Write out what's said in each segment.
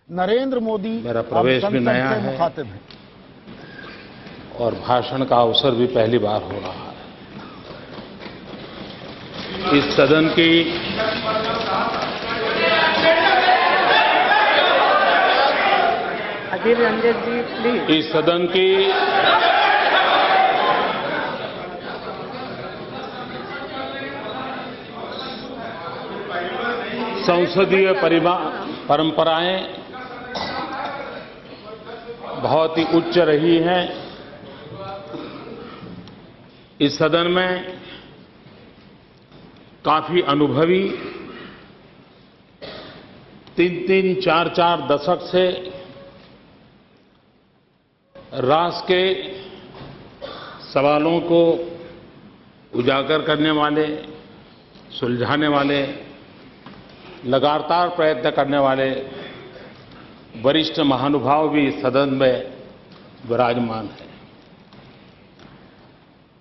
नरेंद्र मोदी मेरा प्रवेश भी नया है मुखातिब हैं और भाषण का अवसर भी पहली बार हो रहा है। इस सदन की अधीर रंजन जी प्लीज। इस सदन की संसदीय परंपराएं बहुत ही उच्च रही हैं। इस सदन में काफी अनुभवी 3-3, 4-4 दशक से राष्ट्र के सवालों को उजागर करने वाले, सुलझाने वाले, लगातार प्रयत्न करने वाले वरिष्ठ महानुभाव भी इस सदन में विराजमान है।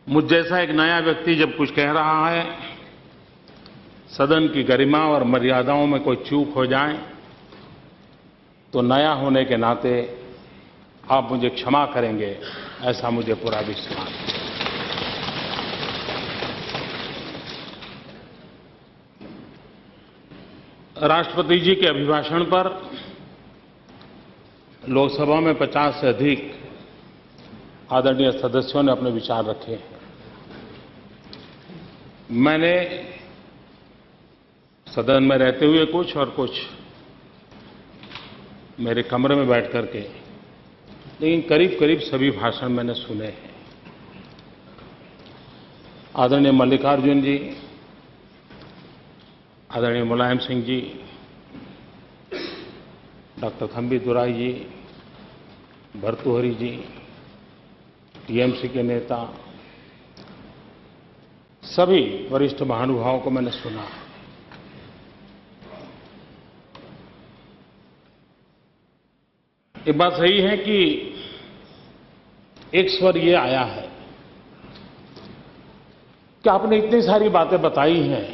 मुझ जैसा एक नया व्यक्ति जब कुछ कह रहा है, सदन की गरिमा और मर्यादाओं में कोई चूक हो जाए तो नया होने के नाते आप मुझे क्षमा करेंगे, ऐसा मुझे पूरा विश्वास है। राष्ट्रपति जी के अभिभाषण पर लोकसभा में 50 से अधिक आदरणीय सदस्यों ने अपने विचार रखे हैं। मैंने सदन में रहते हुए कुछ और कुछ मेरे कमरे में बैठ करके, लेकिन करीब करीब सभी भाषण मैंने सुने हैं। आदरणीय मल्लिकार्जुन जी, आदरणीय मुलायम सिंह जी, डॉक्टर थम्बी दुराई जी, भर्तृहरि जी, टीएमसी के नेता, सभी वरिष्ठ महानुभावों को मैंने सुना। ये बात सही है कि एक स्वर ये आया है कि आपने इतनी सारी बातें बताई हैं,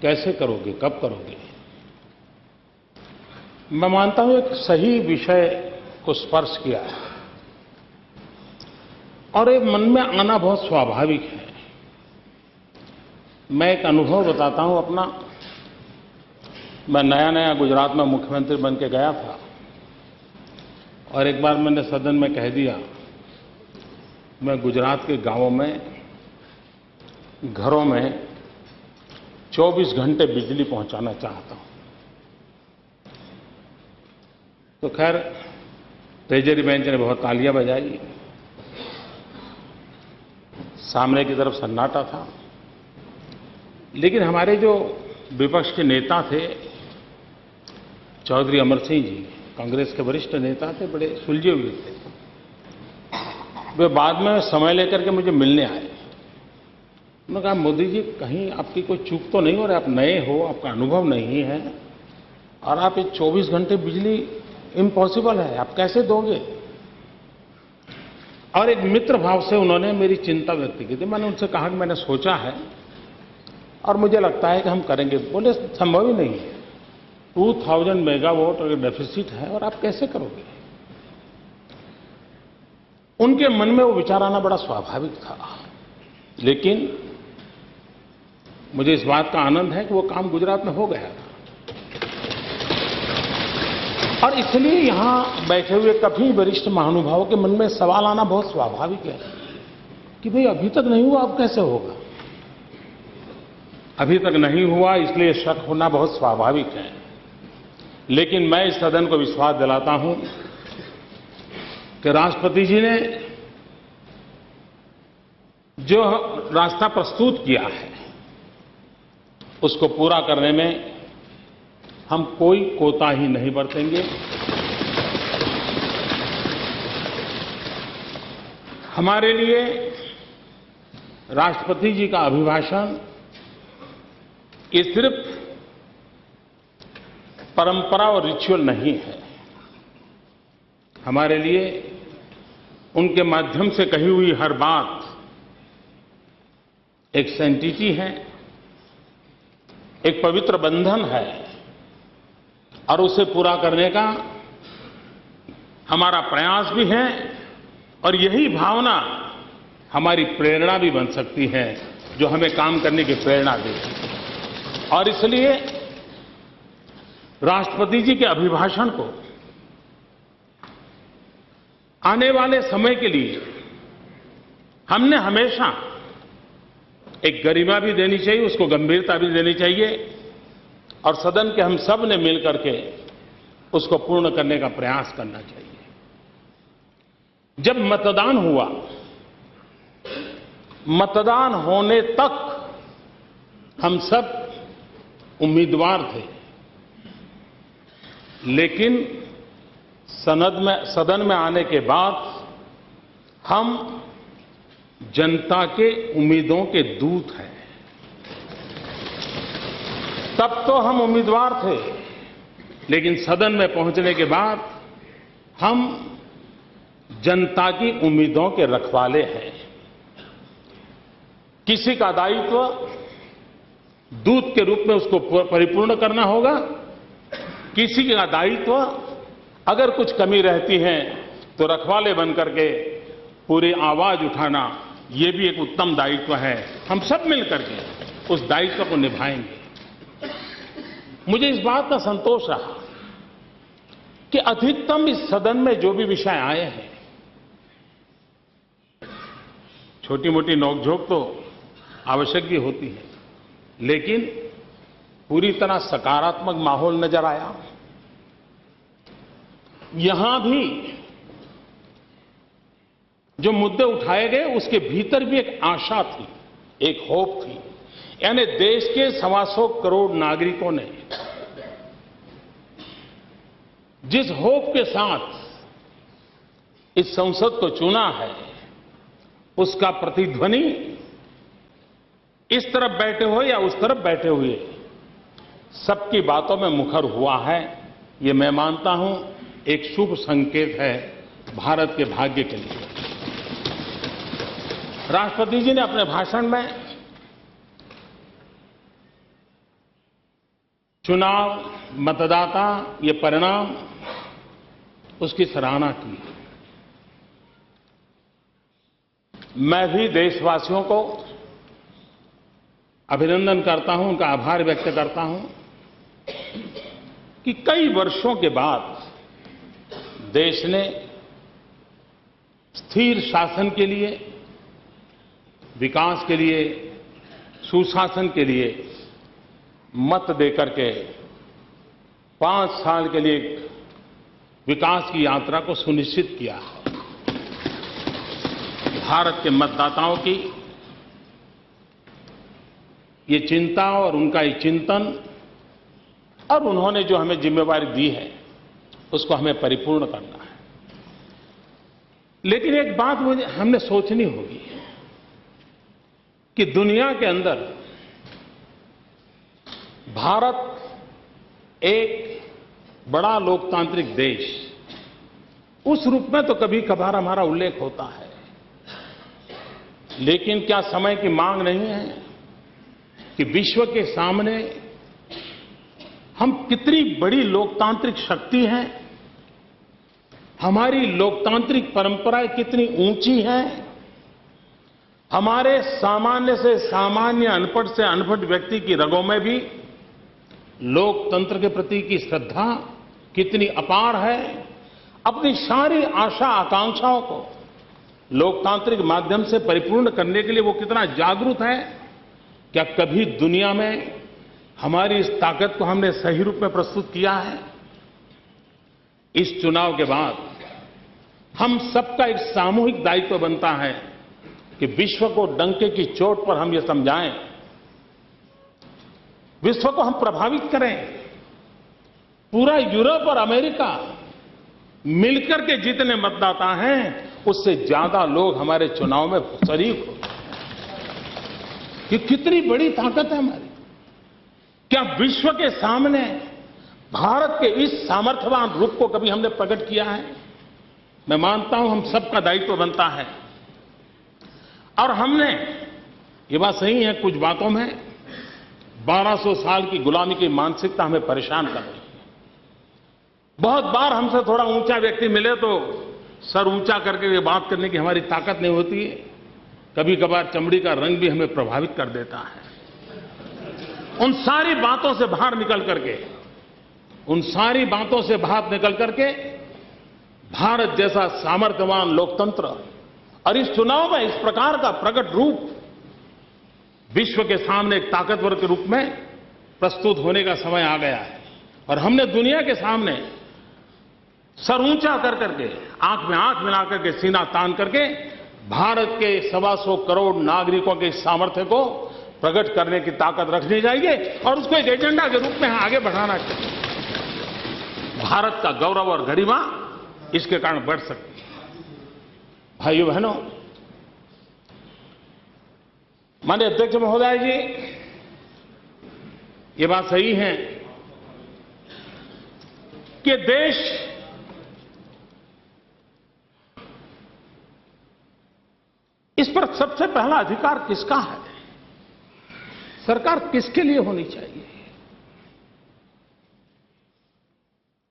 कैसे करोगे, कब करोगे? मैं मानता हूं एक सही विषय को स्पर्श किया है और ये मन में आना बहुत स्वाभाविक है। मैं एक अनुभव बताता हूं अपना। मैं नया नया गुजरात में मुख्यमंत्री बन के गया था और एक बार मैंने सदन में कह दिया, मैं गुजरात के गांवों में, घरों में 24 घंटे बिजली पहुंचाना चाहता हूं। तो खैर ट्रेजरी बेंच ने बहुत तालियां बजाई, सामने की तरफ सन्नाटा था, लेकिन हमारे जो विपक्ष के नेता थे, चौधरी अमर सिंह जी, कांग्रेस के वरिष्ठ नेता थे, बड़े सुलझे हुए थे। वे बाद में समय लेकर के मुझे मिलने आए। उन्होंने कहा, मोदी जी कहीं आपकी कोई चूक तो नहीं हो रही, आप नए हो, आपका अनुभव नहीं है और आप ये 24 घंटे बिजली इम्पॉसिबल है, आप कैसे दोगे? और एक मित्र भाव से उन्होंने मेरी चिंता व्यक्त की थी। मैंने उनसे कहा कि मैंने सोचा है और मुझे लगता है कि हम करेंगे। बोले संभव ही नहीं है, 2000 मेगावाट अगर डेफिसिट है और आप कैसे करोगे? उनके मन में वो विचार आना बड़ा स्वाभाविक था, लेकिन मुझे इस बात का आनंद है कि वो काम गुजरात में हो गया था। और इसलिए यहां बैठे हुए कभी वरिष्ठ महानुभावों के मन में सवाल आना बहुत स्वाभाविक है कि भाई अभी तक नहीं हुआ, अब कैसे होगा? अभी तक नहीं हुआ, इसलिए शक होना बहुत स्वाभाविक है। लेकिन मैं इस सदन को विश्वास दिलाता हूं कि राष्ट्रपति जी ने जो रास्ता प्रस्तुत किया है, उसको पूरा करने में हम कोई कोताही नहीं बरतेंगे। हमारे लिए राष्ट्रपति जी का अभिभाषण ये सिर्फ परंपरा और रिचुअल नहीं है। हमारे लिए उनके माध्यम से कही हुई हर बात एक सैंक्टिटी है, एक पवित्र बंधन है और उसे पूरा करने का हमारा प्रयास भी है और यही भावना हमारी प्रेरणा भी बन सकती है, जो हमें काम करने की प्रेरणा देती है। और इसलिए राष्ट्रपति जी के अभिभाषण को आने वाले समय के लिए हमने हमेशा एक गरिमा भी देनी चाहिए, उसको गंभीरता भी देनी चाहिए और सदन के हम सब ने मिलकर के उसको पूर्ण करने का प्रयास करना चाहिए। जब मतदान हुआ, मतदान होने तक हम सब उम्मीदवार थे, लेकिन सदन में आने के बाद हम जनता के उम्मीदों के दूत हैं। तब तो हम उम्मीदवार थे, लेकिन सदन में पहुंचने के बाद हम जनता की उम्मीदों के रखवाले हैं। किसी का दायित्व दूत के रूप में उसको परिपूर्ण करना होगा, किसी का दायित्व अगर कुछ कमी रहती है तो रखवाले बनकर के पूरी आवाज उठाना, ये भी एक उत्तम दायित्व है। हम सब मिलकर के उस दायित्व को निभाएंगे। मुझे इस बात का संतोष रहा कि अधिकतम इस सदन में जो भी विषय आए हैं, छोटी मोटी नोकझोंक तो आवश्यक भी होती है, लेकिन पूरी तरह सकारात्मक माहौल नजर आया। यहां भी जो मुद्दे उठाए गए उसके भीतर भी एक आशा थी, एक होप थी। यानी देश के 125 करोड़ नागरिकों ने जिस होप के साथ इस संसद को चुना है, उसका प्रतिध्वनि इस तरफ बैठे हुए या उस तरफ बैठे हुए सबकी बातों में मुखर हुआ है। ये मैं मानता हूं एक शुभ संकेत है भारत के भाग्य के लिए। राष्ट्रपति जी ने अपने भाषण में चुनाव, मतदाता, ये परिणाम, उसकी सराहना की। मैं भी देशवासियों को अभिनंदन करता हूं, उनका आभार व्यक्त करता हूं कि कई वर्षों के बाद देश ने स्थिर शासन के लिए, विकास के लिए, सुशासन के लिए मत देकर के 5 साल के लिए विकास की यात्रा को सुनिश्चित किया है। भारत के मतदाताओं की ये चिंता और उनका ये चिंतन और उन्होंने जो हमें जिम्मेवारी दी है, उसको हमें परिपूर्ण करना है। लेकिन एक बात मुझे हमने सोचनी होगी कि दुनिया के अंदर भारत एक बड़ा लोकतांत्रिक देश, उस रूप में तो कभी कभार हमारा उल्लेख होता है, लेकिन क्या समय की मांग नहीं है कि विश्व के सामने हम कितनी बड़ी लोकतांत्रिक शक्ति हैं, हमारी लोकतांत्रिक परंपराएं कितनी ऊंची हैं, हमारे सामान्य से सामान्य, अनपढ़ से अनपढ़ व्यक्ति की रगों में भी लोकतंत्र के प्रति की श्रद्धा कितनी अपार है। अपनी सारी आशा आकांक्षाओं को लोकतांत्रिक माध्यम से परिपूर्ण करने के लिए वो कितना जागरूक है। क्या कभी दुनिया में हमारी इस ताकत को हमने सही रूप में प्रस्तुत किया है? इस चुनाव के बाद हम सबका एक सामूहिक दायित्व बनता है कि विश्व को डंके की चोट पर हम ये समझाएं, विश्व को हम प्रभावित करें। पूरा यूरोप और अमेरिका मिलकर के जितने मतदाता हैं, उससे ज्यादा लोग हमारे चुनाव में शरीक हो। ये कितनी बड़ी ताकत है हमारी। क्या विश्व के सामने भारत के इस सामर्थ्यवान रूप को कभी हमने प्रकट किया है? मैं मानता हूं हम सबका दायित्व बनता है। और हमने, ये बात सही है, कुछ बातों में 1200 साल की गुलामी की मानसिकता हमें परेशान कर रही है, बहुत बार हमसे थोड़ा ऊंचा व्यक्ति मिले तो सर ऊंचा करके ये बात करने की हमारी ताकत नहीं होती है। कभी कभार चमड़ी का रंग भी हमें प्रभावित कर देता है। उन सारी बातों से बाहर निकल करके भारत जैसा सामर्थ्यवान लोकतंत्र और इस चुनाव में इस प्रकार का प्रकट रूप विश्व के सामने एक ताकतवर के रूप में प्रस्तुत होने का समय आ गया है। और हमने दुनिया के सामने सर ऊंचा कर करके, आंख में आंख मिला करके, सीना तान करके भारत के 125 करोड़ नागरिकों के सामर्थ्य को प्रकट करने की ताकत रखनी चाहिए और उसको एक एजेंडा के रूप में आगे बढ़ाना चाहिए। भारत का गौरव और गरिमा इसके कारण बढ़ सकती है। भाइयों बहनों, माननीय अध्यक्ष महोदय जी, ये बात सही है कि देश इस पर सबसे पहला अधिकार किसका है? सरकार किसके लिए होनी चाहिए?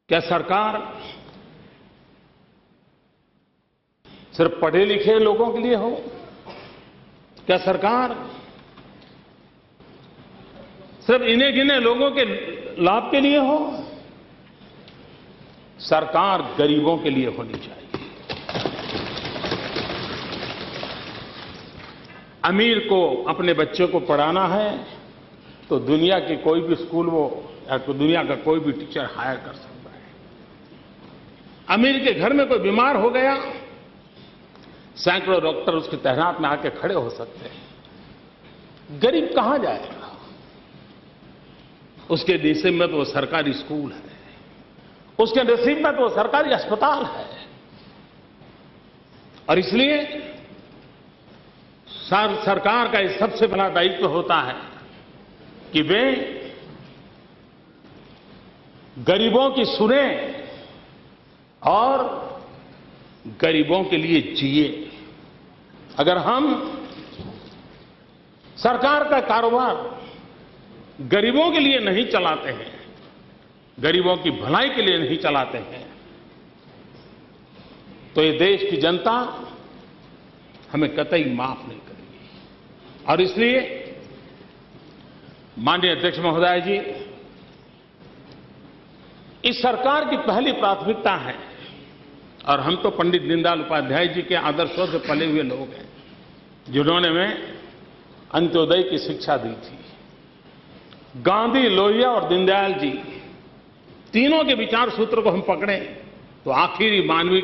क्या सरकार सिर्फ पढ़े लिखे लोगों के लिए हो? क्या सरकार सिर्फ इन्हें गिने लोगों के लाभ के लिए हो? सरकार गरीबों के लिए होनी चाहिए। अमीर को अपने बच्चे को पढ़ाना है तो दुनिया के कोई भी स्कूल वो या तो दुनिया का कोई भी टीचर हायर कर सकता है। अमीर के घर में कोई बीमार हो गया, सैकड़ों डॉक्टर उसकी तैनात में आके खड़े हो सकते हैं। गरीब कहां जाएगा? उसके नसीब में तो वो सरकारी स्कूल है, उसके नसीब में तो वो सरकारी अस्पताल है। और इसलिए सरकार का ये सबसे बड़ा दायित्व होता है कि वे गरीबों की सुने और गरीबों के लिए जिए। अगर हम सरकार का कारोबार गरीबों के लिए नहीं चलाते हैं, गरीबों की भलाई के लिए नहीं चलाते हैं, तो ये देश की जनता हमें कतई माफ नहीं करेगी। और इसलिए माननीय अध्यक्ष महोदय जी, इस सरकार की पहली प्राथमिकता है, और हम तो पंडित दीनदयाल उपाध्याय जी के आदर्शों से पले हुए लोग हैं, जिन्होंने हमें अंत्योदय की शिक्षा दी थी। गांधी, लोहिया और दीनदयाल जी तीनों के विचार सूत्र को हम पकड़ें तो आखिरी मानवीय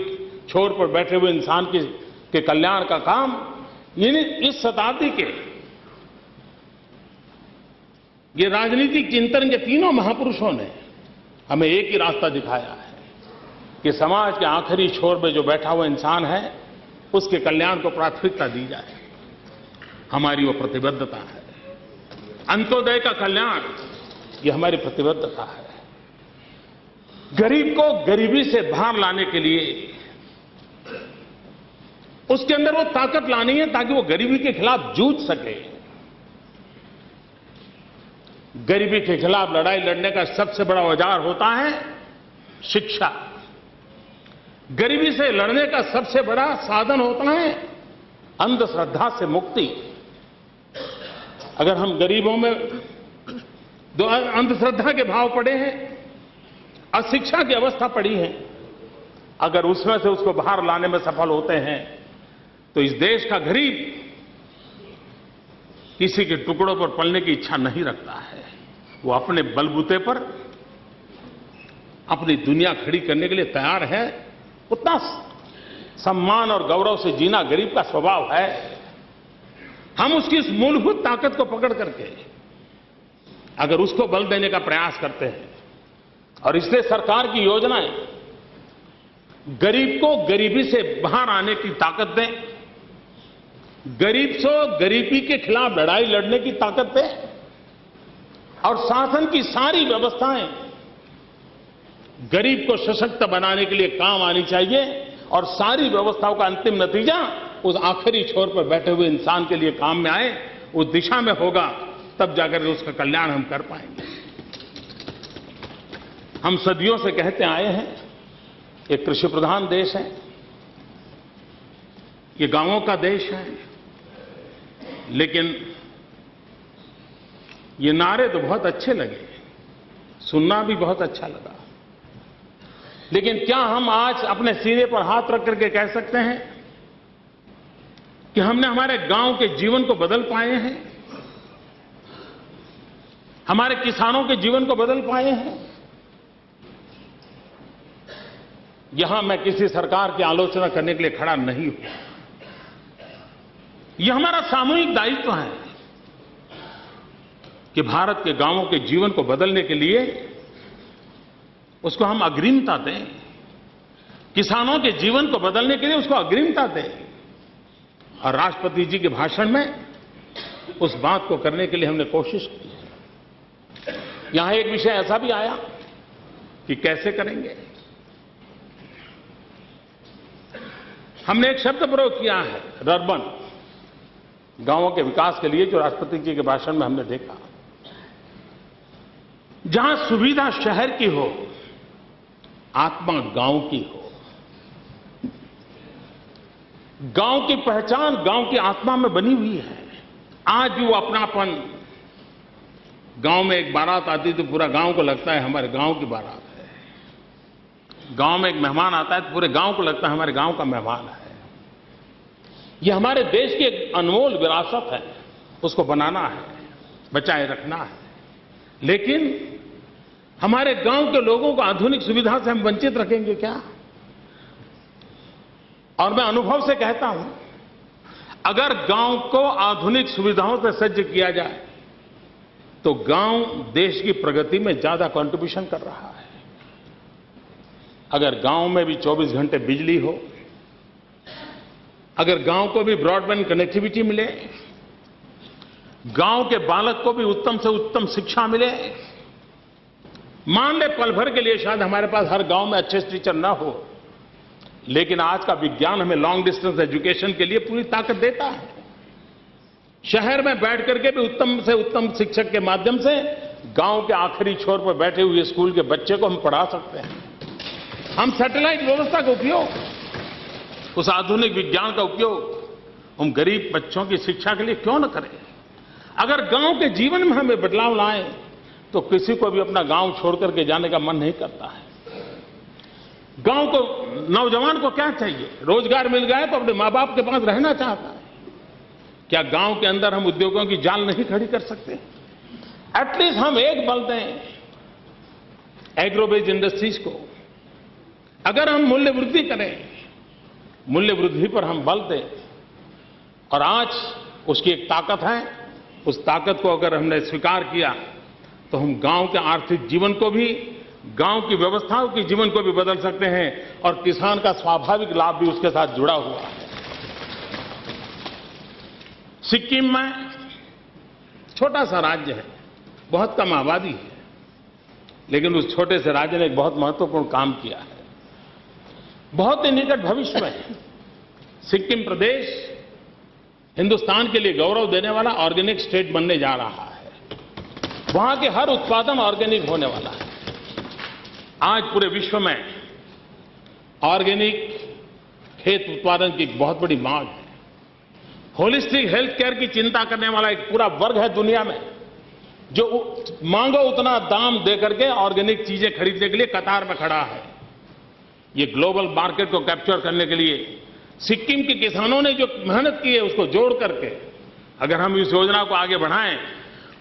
छोर पर बैठे हुए इंसान के कल्याण का काम इस शताब्दी के ये राजनीतिक चिंतन के तीनों महापुरुषों ने हमें एक ही रास्ता दिखाया है कि समाज के आखिरी छोर में जो बैठा हुआ इंसान है उसके कल्याण को प्राथमिकता दी जाए। हमारी वो प्रतिबद्धता है। अंत्योदय का कल्याण ये हमारी प्रतिबद्धता है। गरीब को गरीबी से बाहर लाने के लिए उसके अंदर वो ताकत लानी है ताकि वो गरीबी के खिलाफ जूझ सके। गरीबी के खिलाफ लड़ाई लड़ने का सबसे बड़ा औजार होता है शिक्षा। गरीबी से लड़ने का सबसे बड़ा साधन होता है अंधश्रद्धा से मुक्ति। अगर हम गरीबों में अंधश्रद्धा के भाव पड़े हैं, अशिक्षा की अवस्था पड़ी है, अगर उसमें से उसको बाहर लाने में सफल होते हैं तो इस देश का गरीब किसी के टुकड़ों पर पलने की इच्छा नहीं रखता है। वो अपने बलबूते पर अपनी दुनिया खड़ी करने के लिए तैयार है। उतना सम्मान और गौरव से जीना गरीब का स्वभाव है। हम उसकी इस मूलभूत ताकत को पकड़ करके अगर उसको बल देने का प्रयास करते हैं, और इसलिए सरकार की योजनाएं गरीब को गरीबी से बाहर आने की ताकत दें, गरीब से गरीबी के खिलाफ लड़ाई लड़ने की ताकत दें, और शासन की सारी व्यवस्थाएं गरीब को सशक्त बनाने के लिए काम आनी चाहिए, और सारी व्यवस्थाओं का अंतिम नतीजा उस आखिरी छोर पर बैठे हुए इंसान के लिए काम में आए, उस दिशा में होगा, तब जाकर उसका कल्याण हम कर पाएंगे। हम सदियों से कहते आए हैं, ये कृषि प्रधान देश है, ये गांवों का देश है, लेकिन ये नारे तो बहुत अच्छे लगे, सुनना भी बहुत अच्छा लगा, लेकिन क्या हम आज अपने सीने पर हाथ रख करके कह सकते हैं कि हमने हमारे गांव के जीवन को बदल पाए हैं, हमारे किसानों के जीवन को बदल पाए हैं? यहां मैं किसी सरकार की आलोचना करने के लिए खड़ा नहीं हूं। यह हमारा सामूहिक दायित्व है कि भारत के गांवों के जीवन को बदलने के लिए उसको हम अग्रिमता दें, किसानों के जीवन को बदलने के लिए उसको अग्रिमता दें। और राष्ट्रपति जी के भाषण में उस बात को करने के लिए हमने कोशिश की है। यहां एक विषय ऐसा भी आया कि कैसे करेंगे। हमने एक शब्द प्रयोग किया है, रर्बन, गांवों के विकास के लिए, जो राष्ट्रपति जी के भाषण में हमने देखा। जहां सुविधा शहर की हो, आत्मा गांव की हो। गांव की पहचान गांव की आत्मा में बनी हुई है। आज भी वो अपनापन, गांव में एक बारात आती तो पूरा गांव को लगता है हमारे गांव की बारात है। गांव में एक मेहमान आता है तो पूरे गांव को लगता है हमारे गांव का मेहमान है। ये हमारे देश की एक अनमोल विरासत है, उसको बनाना है, बचाए रखना है। लेकिन हमारे गांव के लोगों को आधुनिक सुविधा से हम वंचित रखेंगे क्या? और मैं अनुभव से कहता हूं, अगर गांव को आधुनिक सुविधाओं से सज्ज किया जाए तो गांव देश की प्रगति में ज्यादा कंट्रीब्यूशन कर रहा है। अगर गांव में भी 24 घंटे बिजली हो, अगर गांव को भी ब्रॉडबैंड कनेक्टिविटी मिले, गांव के बालक को भी उत्तम से उत्तम शिक्षा मिले। मान ले पल भर के लिए शायद हमारे पास हर गांव में अच्छे टीचर ना हो, लेकिन आज का विज्ञान हमें लॉन्ग डिस्टेंस एजुकेशन के लिए पूरी ताकत देता है। शहर में बैठ करके भी उत्तम से उत्तम शिक्षक के माध्यम से गांव के आखिरी छोर पर बैठे हुए स्कूल के बच्चे को हम पढ़ा सकते हैं। हम सैटेलाइट व्यवस्था का उपयोग, उस आधुनिक विज्ञान का उपयोग हम गरीब बच्चों की शिक्षा के लिए क्यों न करें? अगर गांव के जीवन में हमें बदलाव लाएं तो किसी को भी अपना गांव छोड़ करके जाने का मन नहीं करता है। गांव को, नौजवान को क्या चाहिए? रोजगार मिल गया तो अपने मां बाप के पास रहना चाहता है। क्या गांव के अंदर हम उद्योगों की जाल नहीं खड़ी कर सकते? एटलीस्ट हम एक बल दें एग्रो बेस्ड इंडस्ट्रीज को। अगर हम मूल्य वृद्धि करें, मूल्य वृद्धि पर हम बल दें, और आज उसकी एक ताकत है, उस ताकत को अगर हमने स्वीकार किया तो हम गांव के आर्थिक जीवन को भी, गांव की व्यवस्थाओं के जीवन को भी बदल सकते हैं, और किसान का स्वाभाविक लाभ भी उसके साथ जुड़ा हुआ है। सिक्किम में छोटा सा राज्य है, बहुत कम आबादी है, लेकिन उस छोटे से राज्य ने एक बहुत महत्वपूर्ण काम किया है। बहुत ही निकट भविष्य में सिक्किम प्रदेश हिंदुस्तान के लिए गौरव देने वाला ऑर्गेनिक स्टेट बनने जा रहा है। वहां के हर उत्पादन ऑर्गेनिक होने वाला है। आज पूरे विश्व में ऑर्गेनिक खेत उत्पादन की बहुत बड़ी मांग है। होलिस्टिक हेल्थ केयर की चिंता करने वाला एक पूरा वर्ग है दुनिया में, जो मांगो उतना दाम दे करके ऑर्गेनिक चीजें खरीदने के लिए कतार में खड़ा है। ये ग्लोबल मार्केट को कैप्चर करने के लिए सिक्किम के किसानों ने जो मेहनत की है, उसको जोड़ करके अगर हम इस योजना को आगे बढ़ाएं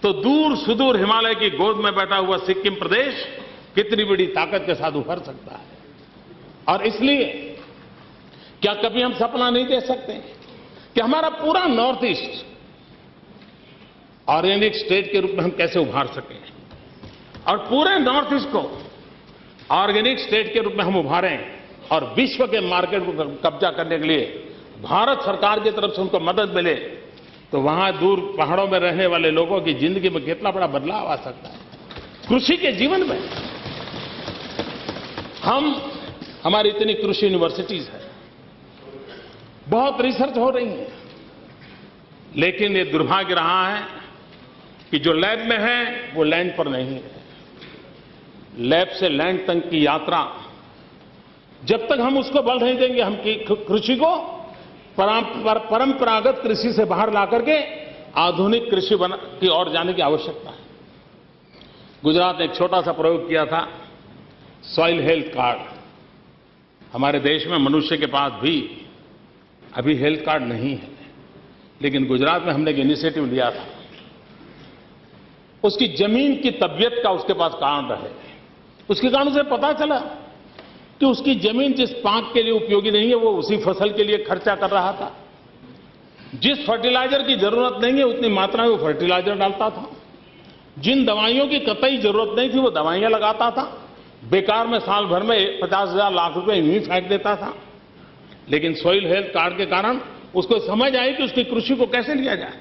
तो दूर सुदूर हिमालय की गोद में बैठा हुआ सिक्किम प्रदेश कितनी बड़ी ताकत के साथ उभर सकता है। और इसलिए क्या कभी हम सपना नहीं देख सकते कि हमारा पूरा नॉर्थ ईस्ट ऑर्गेनिक स्टेट के रूप में हम कैसे उभार सकें, और पूरे नॉर्थ ईस्ट को ऑर्गेनिक स्टेट के रूप में हम उभारें, और विश्व के मार्केट को कब्जा करने के लिए भारत सरकार की तरफ से उनको मदद मिले, तो वहां दूर पहाड़ों में रहने वाले लोगों की जिंदगी में कितना बड़ा बदलाव आ सकता है। कृषि के जीवन में हमारी इतनी कृषि यूनिवर्सिटीज है, बहुत रिसर्च हो रही है, लेकिन ये दुर्भाग्य रहा है कि जो लैब में है वो लैंड पर नहीं है। लैब से लैंड तक की यात्रा, जब तक हम उसको बल नहीं देंगे, हम कृषि को परंपरागत कृषि से बाहर ला करके आधुनिक कृषि की ओर जाने की आवश्यकता है। गुजरात ने एक छोटा सा प्रयोग किया था, सॉइल हेल्थ कार्ड। हमारे देश में मनुष्य के पास भी अभी हेल्थ कार्ड नहीं है, लेकिन गुजरात में हमने एक इनिशिएटिव लिया था। उसकी जमीन की तबीयत का उसके पास कार्ड है। उसके कारण उसे पता चला कि उसकी जमीन जिस पाक के लिए उपयोगी नहीं है, वो उसी फसल के लिए खर्चा कर रहा था। जिस फर्टिलाइजर की जरूरत नहीं है, उतनी मात्रा में वो फर्टिलाइजर डालता था। जिन दवाइयों की कतई जरूरत नहीं थी, वो दवाइयां लगाता था। बेकार में साल भर में 50,000 लाख रुपए यूं ही फेंक देता था। लेकिन सॉइल हेल्थ कार्ड के कारण उसको समझ आई कि उसकी कृषि को कैसे लिया जाए।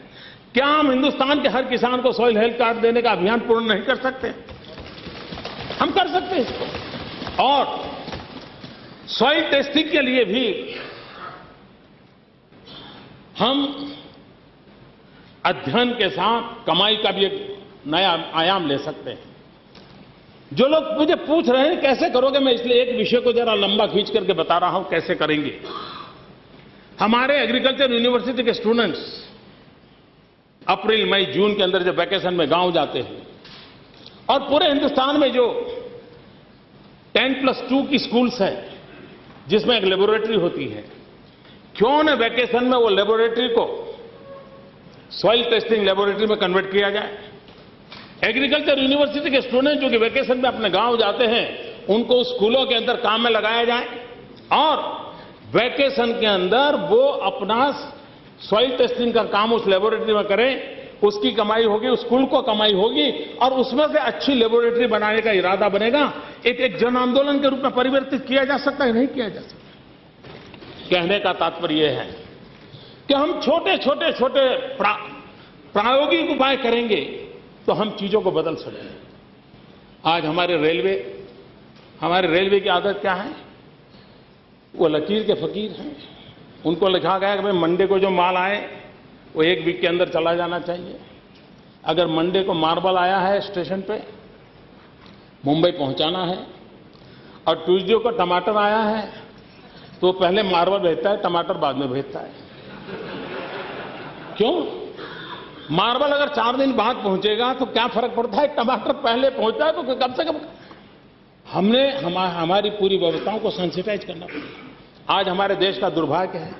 क्या हम हिंदुस्तान के हर किसान को सॉइल हेल्थ कार्ड देने का अभियान पूर्ण नहीं कर सकते? हम कर सकते हैं इसको। और सॉइल टेस्टिंग के लिए भी हम अध्ययन के साथ कमाई का भी एक नया आयाम ले सकते हैं। जो लोग मुझे पूछ रहे हैं कैसे करोगे, मैं इसलिए एक विषय को जरा लंबा खींच करके बता रहा हूं कैसे करेंगे। हमारे एग्रीकल्चर यूनिवर्सिटी के स्टूडेंट्स अप्रैल मई जून के अंदर जब वैकेशन में गांव जाते हैं, और पूरे हिंदुस्तान में जो 10+2 की स्कूल्स है जिसमें एक लेबोरेटरी होती है, क्यों न वैकेशन में वो लेबोरेटरी को सॉइल टेस्टिंग लेबोरेटरी में कन्वर्ट किया जाए। एग्रीकल्चर यूनिवर्सिटी के स्टूडेंट जो कि वैकेशन में अपने गांव जाते हैं, उनको स्कूलों के अंदर काम में लगाया जाए और वैकेशन के अंदर वो अपना सॉइल टेस्टिंग का काम उस लेबोरेटरी में करें। उसकी कमाई होगी, उस स्कूल को कमाई होगी और उसमें से अच्छी लेबोरेटरी बनाने का इरादा बनेगा। एक जन आंदोलन के रूप में परिवर्तित किया जा सकता है, नहीं किया जा सकता। कहने का तात्पर्य यह है कि हम छोटे छोटे छोटे प्रायोगिक उपाय करेंगे तो हम चीजों को बदल सकेंगे। आज हमारे रेलवे की आदत क्या है? वो लकीर के फकीर हैं। उनको लिखा गया कि भाई मंडे को जो माल आए वो 1 वीक के अंदर चला जाना चाहिए। अगर मंडे को मार्बल आया है स्टेशन पे, मुंबई पहुंचाना है, और ट्यूसडे को टमाटर आया है, तो पहले मार्बल भेजता है, टमाटर बाद में भेजता है। क्यों? मार्बल अगर 4 दिन बाद पहुंचेगा तो क्या फर्क पड़ता है? टमाटर पहले पहुंचता है तो कम से कम हमारी पूरी व्यवस्थाओं को सेंसिटाइज करना पड़ेगा। आज हमारे देश का दुर्भाग्य है,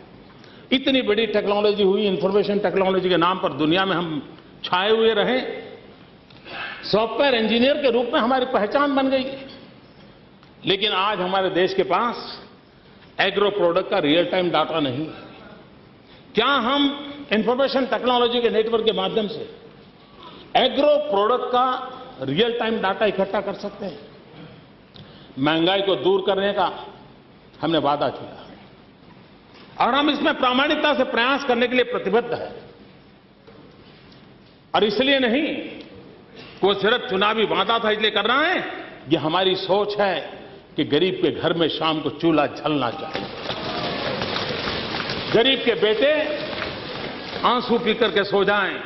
इतनी बड़ी टेक्नोलॉजी हुई, इंफॉर्मेशन टेक्नोलॉजी के नाम पर दुनिया में हम छाए हुए रहे। सॉफ्टवेयर इंजीनियर के रूप में हमारी पहचान बन गई, लेकिन आज हमारे देश के पास एग्रो प्रोडक्ट का रियल टाइम डाटा नहीं है। क्या हम इंफॉर्मेशन टेक्नोलॉजी के नेटवर्क के माध्यम से एग्रो प्रोडक्ट का रियल टाइम डाटा इकट्ठा कर सकते हैं? महंगाई को दूर करने का हमने वादा किया है और हम इसमें प्रामाणिकता से प्रयास करने के लिए प्रतिबद्ध है। और इसलिए नहीं वो सिर्फ चुनावी वादा था इसलिए कर रहा है, ये हमारी सोच है कि गरीब के घर में शाम को चूल्हा जलना चाहिए। गरीब के बेटे आंसू पी करके सो जाएं,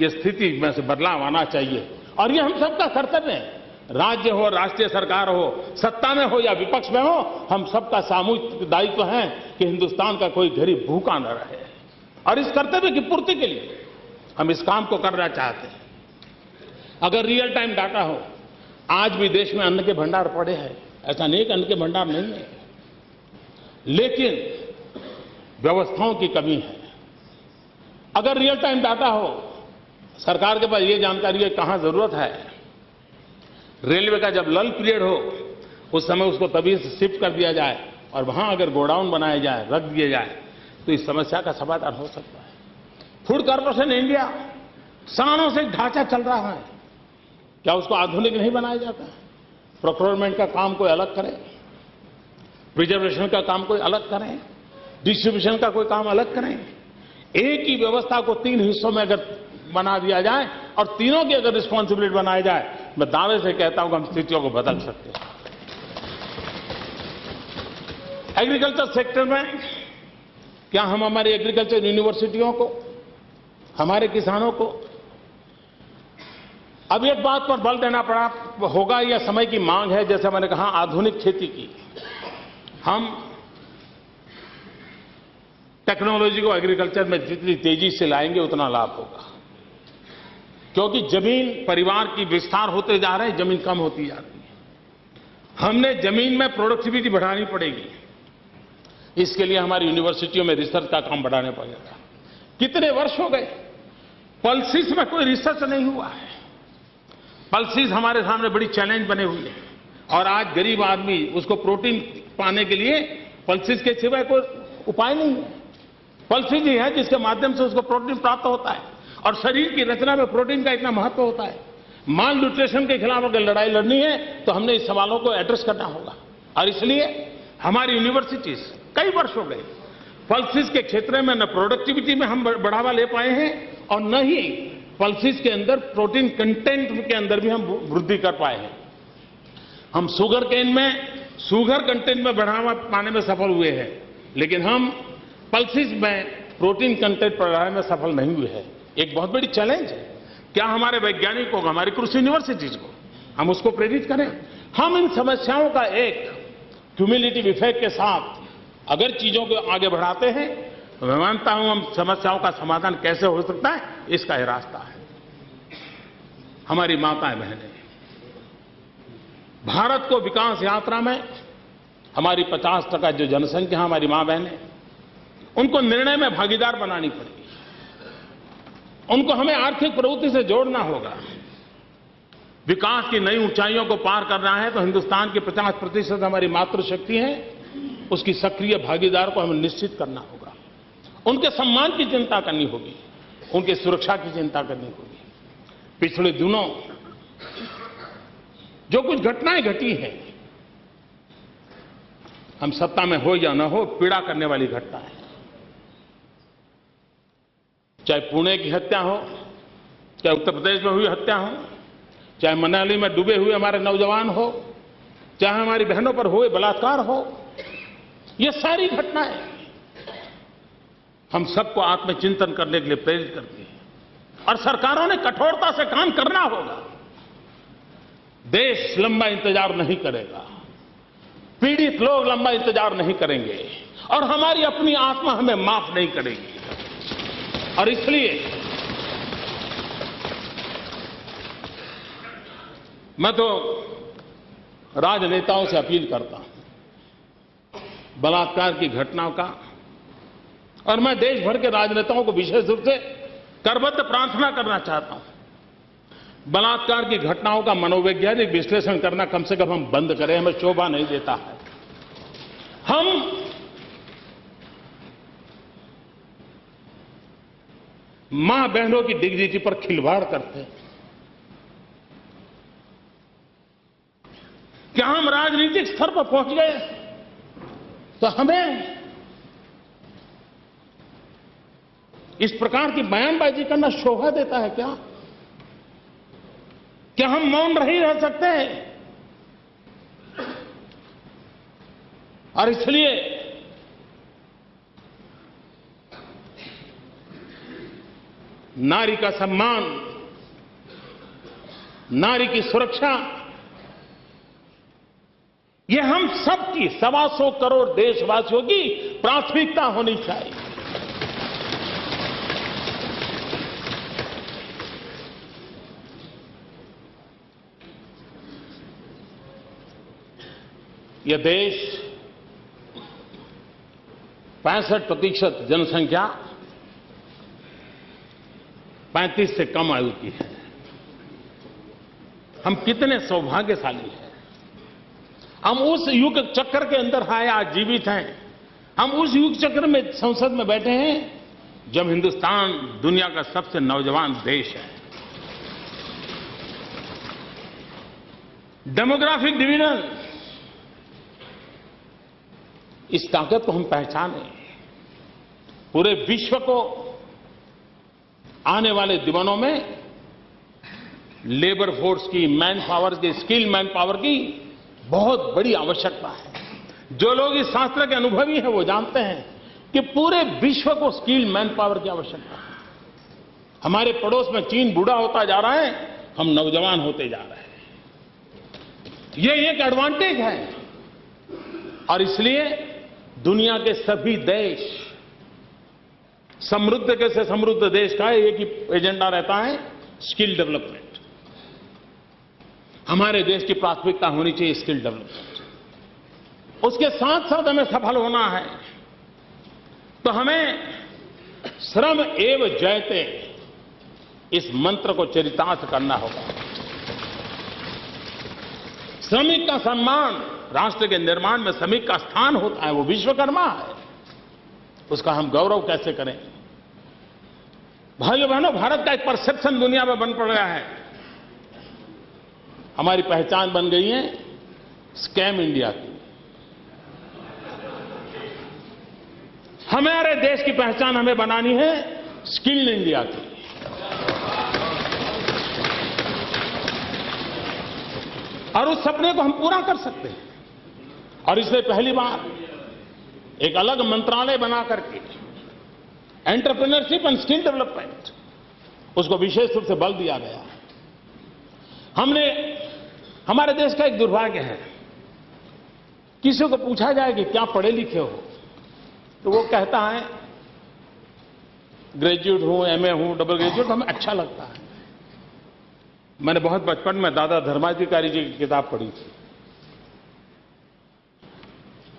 ये स्थिति में से बदलाव आना चाहिए। और ये हम सबका कर्तव्य है। राज्य हो, राष्ट्रीय सरकार हो, सत्ता में हो या विपक्ष में हो, हम सबका सामूहिक दायित्व है कि हिंदुस्तान का कोई गरीब भूखा न रहे। और इस कर्तव्य की पूर्ति के लिए हम इस काम को करना चाहते हैं। अगर रियल टाइम डाटा हो, आज भी देश में अन्न के भंडार पड़े हैं, ऐसा नहीं कि अन्न के भंडार नहीं है, लेकिन व्यवस्थाओं की कमी है। अगर रियल टाइम डाटा हो, सरकार के पास ये जानकारी है कहां जरूरत है, रेलवे का जब लल पीरियड हो उस समय उसको तभी से शिफ्ट कर दिया जाए और वहां अगर गोडाउन बनाए जाए, रख दिए जाए, तो इस समस्या का समाधान हो सकता है। फूड कॉर्पोरेशन इंडिया सालों से ढांचा चल रहा है, क्या उसको आधुनिक नहीं बनाया जाता? प्रोक्योरमेंट का काम कोई अलग करे, प्रिजर्वेशन का काम कोई अलग करें, डिस्ट्रीब्यूशन का कोई काम अलग करें। एक ही व्यवस्था को 3 हिस्सों में अगर बना दिया जाए और तीनों की अगर रिस्पॉन्सिबिलिटी बनाई जाए, मैं दावे से कहता हूं कि हम स्थितियों को बदल सकते हैं। एग्रीकल्चर सेक्टर में क्या हम हमारी एग्रीकल्चर यूनिवर्सिटियों को, हमारे किसानों को अब एक बात पर बल देना होगा या समय की मांग है, जैसे मैंने कहा आधुनिक खेती की, हम टेक्नोलॉजी को एग्रीकल्चर में जितनी तेजी से लाएंगे उतना लाभ होगा, क्योंकि जमीन परिवार की विस्तार होते जा रहे हैं, जमीन कम होती जा रही है। हमने जमीन में प्रोडक्टिविटी बढ़ानी पड़ेगी, इसके लिए हमारी यूनिवर्सिटियों में रिसर्च का काम बढ़ाना पड़ेगा। कितने वर्ष हो गए पल्सिस में कोई रिसर्च नहीं हुआ है। पल्सिस हमारे सामने बड़ी चैलेंज बने हुए हैं, और आज गरीब आदमी उसको प्रोटीन पाने के लिए पल्सिस के सिवाय कोई उपाय नहीं है। पल्सिस ही है जिसके माध्यम से उसको प्रोटीन प्राप्त होता है, और शरीर की रचना में प्रोटीन का इतना महत्व होता है। माल न्यूट्रिशन के खिलाफ अगर लड़ाई लड़नी है तो हमने इस सवालों को एड्रेस करना होगा, और इसलिए हमारी यूनिवर्सिटीज कई वर्ष हो गए पल्सिस के क्षेत्र में न प्रोडक्टिविटी में हम बढ़ावा ले पाए हैं, और न ही पल्सिस के अंदर प्रोटीन कंटेंट के अंदर भी हम वृद्धि कर पाए हैं। हम शुगर केन में शुगर कंटेंट में बढ़ावा पाने में सफल हुए हैं, लेकिन हम पल्सिस में प्रोटीन कंटेंट बढ़ाने में सफल नहीं हुए हैं। एक बहुत बड़ी चैलेंज है। क्या हमारे वैज्ञानिकों को, हमारी कृषि यूनिवर्सिटीज को हम उसको प्रेरित करें? हम इन समस्याओं का एक क्यूमुलेटिव इफेक्ट के साथ अगर चीजों को आगे बढ़ाते हैं तो मैं मानता हूं हम समस्याओं का समाधान कैसे हो सकता है, इसका यह रास्ता है। हमारी माताएं बहनें, भारत को विकास यात्रा में हमारी 50% जो जनसंख्या हमारी मां बहनें, उनको निर्णय में भागीदार बनानी पड़ेगी। उनको हमें आर्थिक प्रवृत्ति से जोड़ना होगा। विकास की नई ऊंचाइयों को पार करना है तो हिंदुस्तान की 50% हमारी मातृशक्ति है, उसकी सक्रिय भागीदार को हमें निश्चित करना होगा। उनके सम्मान की चिंता करनी होगी, उनकी सुरक्षा की चिंता करनी होगी। पिछले दिनों जो कुछ घटनाएं घटी हैं, हम सत्ता में हो या न हो, पीड़ा करने वाली घटना है। चाहे पुणे की हत्या हो, चाहे उत्तर प्रदेश में हुई हत्या हो, चाहे मनाली में डूबे हुए हमारे नौजवान हो, चाहे हमारी बहनों पर हुए बलात्कार हो, ये सारी घटनाएं हम सबको आत्मचिंतन करने के लिए प्रेरित करती हैं, और सरकारों ने कठोरता से काम करना होगा। देश लंबा इंतजार नहीं करेगा, पीड़ित लोग लंबा इंतजार नहीं करेंगे, और हमारी अपनी आत्मा हमें माफ नहीं करेगी। और इसलिए मैं तो राजनेताओं से अपील करता हूं बलात्कार की घटनाओं का, और मैं देश भर के राजनेताओं को विशेष रूप से करबद्ध प्रार्थना करना चाहता हूं। बलात्कार की घटनाओं का मनोवैज्ञानिक विश्लेषण करना कम से कम हम बंद करें, हमें शोभा नहीं देता है। हम मां बहनों की डिग्निटी पर खिलवाड़ करते हैं। क्या हम राजनीतिक स्तर पर पहुंच गए तो हमें इस प्रकार की बयानबाजी करना शोभा देता है क्या? क्या हम मौन नहीं रह सकते हैं? और इसलिए नारी का सम्मान, नारी की सुरक्षा, ये हम सबकी 125 करोड़ देशवासियों की प्राथमिकता होनी चाहिए। यह देश 65% जनसंख्या 35 से कम आयु की है। हम कितने सौभाग्यशाली हैं। हम उस युग चक्र के अंदर आए, आज जीवित हैं। हम उस युग चक्र में संसद में बैठे हैं जब हिंदुस्तान दुनिया का सबसे नौजवान देश है। डेमोग्राफिक डिवीजन, इस ताकत को हम पहचानें। पूरे विश्व को आने वाले दिनों में लेबर फोर्स की, मैन पावर की, स्किल मैन पावर की बहुत बड़ी आवश्यकता है। जो लोग इस शास्त्र के अनुभवी हैं वो जानते हैं कि पूरे विश्व को स्किल मैन पावर की आवश्यकता है। हमारे पड़ोस में चीन बूढ़ा होता जा रहा है, हम नौजवान होते जा रहे हैं। ये एक एडवांटेज है और इसलिए दुनिया के सभी देश समृद्ध के से समृद्ध देश का एक ही एजेंडा रहता है, स्किल डेवलपमेंट। हमारे देश की प्राथमिकता होनी चाहिए स्किल डेवलपमेंट। उसके साथ साथ हमें सफल होना है तो हमें श्रम एव जयते इस मंत्र को चरितार्थ करना होगा। श्रमिक का सम्मान, राष्ट्र के निर्माण में श्रमिक का स्थान होता है, वो विश्वकर्मा है, उसका हम गौरव कैसे करें। भाइयों बहनों, भारत का एक परसेप्शन दुनिया में बन पड़ गया है, हमारी पहचान बन गई है स्कैम इंडिया की। हमारे देश की पहचान हमें बनानी है स्किल इंडिया की। और उस सपने को हम पूरा कर सकते हैं और इसलिए पहली बार एक अलग मंत्रालय बना करके एंटरप्रेन्योरशिप एंड स्किल डेवलपमेंट, उसको विशेष रूप से बल दिया गया। हमारे देश का एक दुर्भाग्य है, किसी को पूछा जाए कि क्या पढ़े लिखे हो तो वो कहता है ग्रेजुएट हूं, एमए हूं, डबल ग्रेजुएट, हमें अच्छा लगता है। मैंने बहुत बचपन में दादा धर्माधिकारी जी की किताब पढ़ी थी।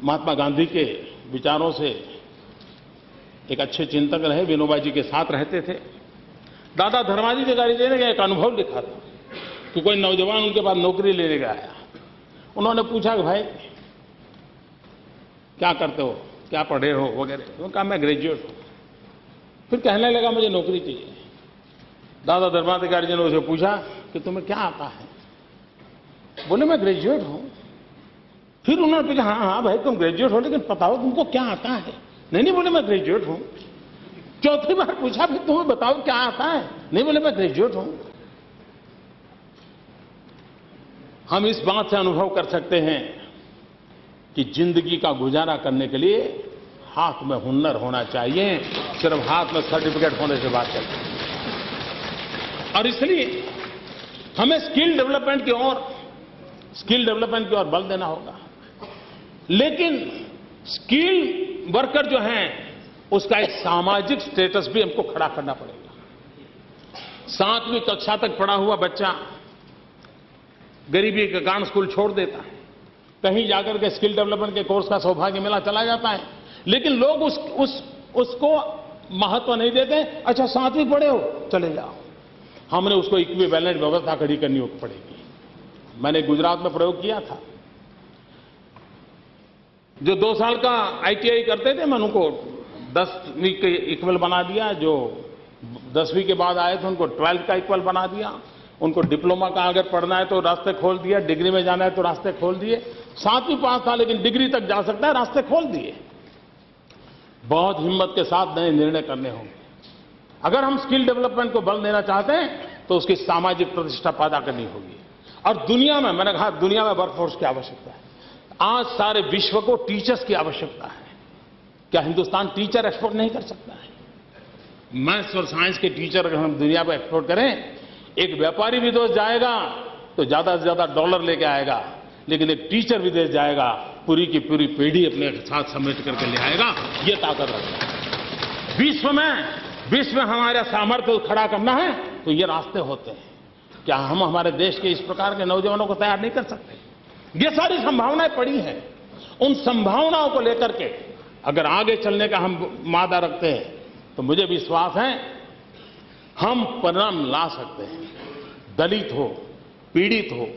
महात्मा गांधी के विचारों से एक अच्छे चिंतक रहे, विनोबा जी के साथ रहते थे। दादा धर्माधिकारी जी ने एक अनुभव लिखा था कि कोई नौजवान उनके पास नौकरी लेने गया आया। उन्होंने पूछा कि भाई क्या करते हो, क्या पढ़े हो वगैरह। उन्होंने कहा मैं ग्रेजुएट हूं। फिर कहने लगा मुझे नौकरी चाहिए। दादा धर्माधिकारी जी ने उसे पूछा कि तुम्हें क्या आता है? बोले मैं ग्रेजुएट हूं। फिर उन्होंने पूछा हाँ भाई तुम ग्रेजुएट हो, लेकिन बताओ तुमको क्या आता है? नहीं बोले मैं ग्रेजुएट हूं। चौथी बार पूछा फिर तुम्हें बताओ क्या आता है? नहीं बोले मैं ग्रेजुएट हूं। हम इस बात से अनुभव कर सकते हैं कि जिंदगी का गुजारा करने के लिए हाथ में हुनर होना चाहिए, सिर्फ हाथ में सर्टिफिकेट होने से बात करते हैं। और इसलिए हमें स्किल डेवलपमेंट की ओर बल देना होगा। लेकिन स्किल वर्कर जो हैं उसका एक सामाजिक स्टेटस भी हमको खड़ा करना पड़ेगा। 7वीं कक्षा तक पढ़ा हुआ बच्चा गरीबी के कारण स्कूल छोड़ देता है, कहीं जाकर के स्किल डेवलपमेंट के कोर्स का सौभाग्य मिला चला जाता है, लेकिन लोग उसको महत्व नहीं देते। अच्छा 7वीं पढ़े हो, चले जाओ। हमने उसको इक्विवेलेंट व्यवस्था खड़ी करनी पड़ेगी। मैंने गुजरात में प्रयोग किया था। जो 2 साल का आईटीआई करते थे, मैंने उनको 10वीं के इक्वल बना दिया। जो 10वीं के बाद आए थे उनको 12th का इक्वल बना दिया। उनको डिप्लोमा का अगर पढ़ना है तो रास्ते खोल दिया, डिग्री में जाना है तो रास्ते खोल दिए। 7वीं पास था लेकिन डिग्री तक जा सकता है, रास्ते खोल दिए। बहुत हिम्मत के साथ नए निर्णय करने होंगे। अगर हम स्किल डेवलपमेंट को बल देना चाहते हैं तो उसकी सामाजिक प्रतिष्ठा पैदा करनी होगी। और दुनिया में, मैंने कहा दुनिया में वर्कफोर्स की आवश्यकता है। आज सारे विश्व को टीचर्स की आवश्यकता है। क्या हिंदुस्तान टीचर एक्सपोर्ट नहीं कर सकता है? मैथ्स और साइंस के टीचर अगर हम दुनिया में एक्सपोर्ट करें, एक व्यापारी विदेश जाएगा तो ज्यादा से ज्यादा डॉलर लेके आएगा, लेकिन एक टीचर विदेश जाएगा पूरी की पूरी पीढ़ी अपने साथ समेट करके ले आएगा। ये ताकत रखता है। विश्व में हमारा सामर्थ्य खड़ा करना है तो ये रास्ते होते हैं। क्या हम हमारे देश के इस प्रकार के नौजवानों को तैयार नहीं कर सकते? ये सारी संभावनाएं पड़ी हैं। उन संभावनाओं को लेकर के अगर आगे चलने का हम मादा रखते हैं तो मुझे विश्वास है हम परिणाम ला सकते हैं। दलित हो, पीड़ित हो,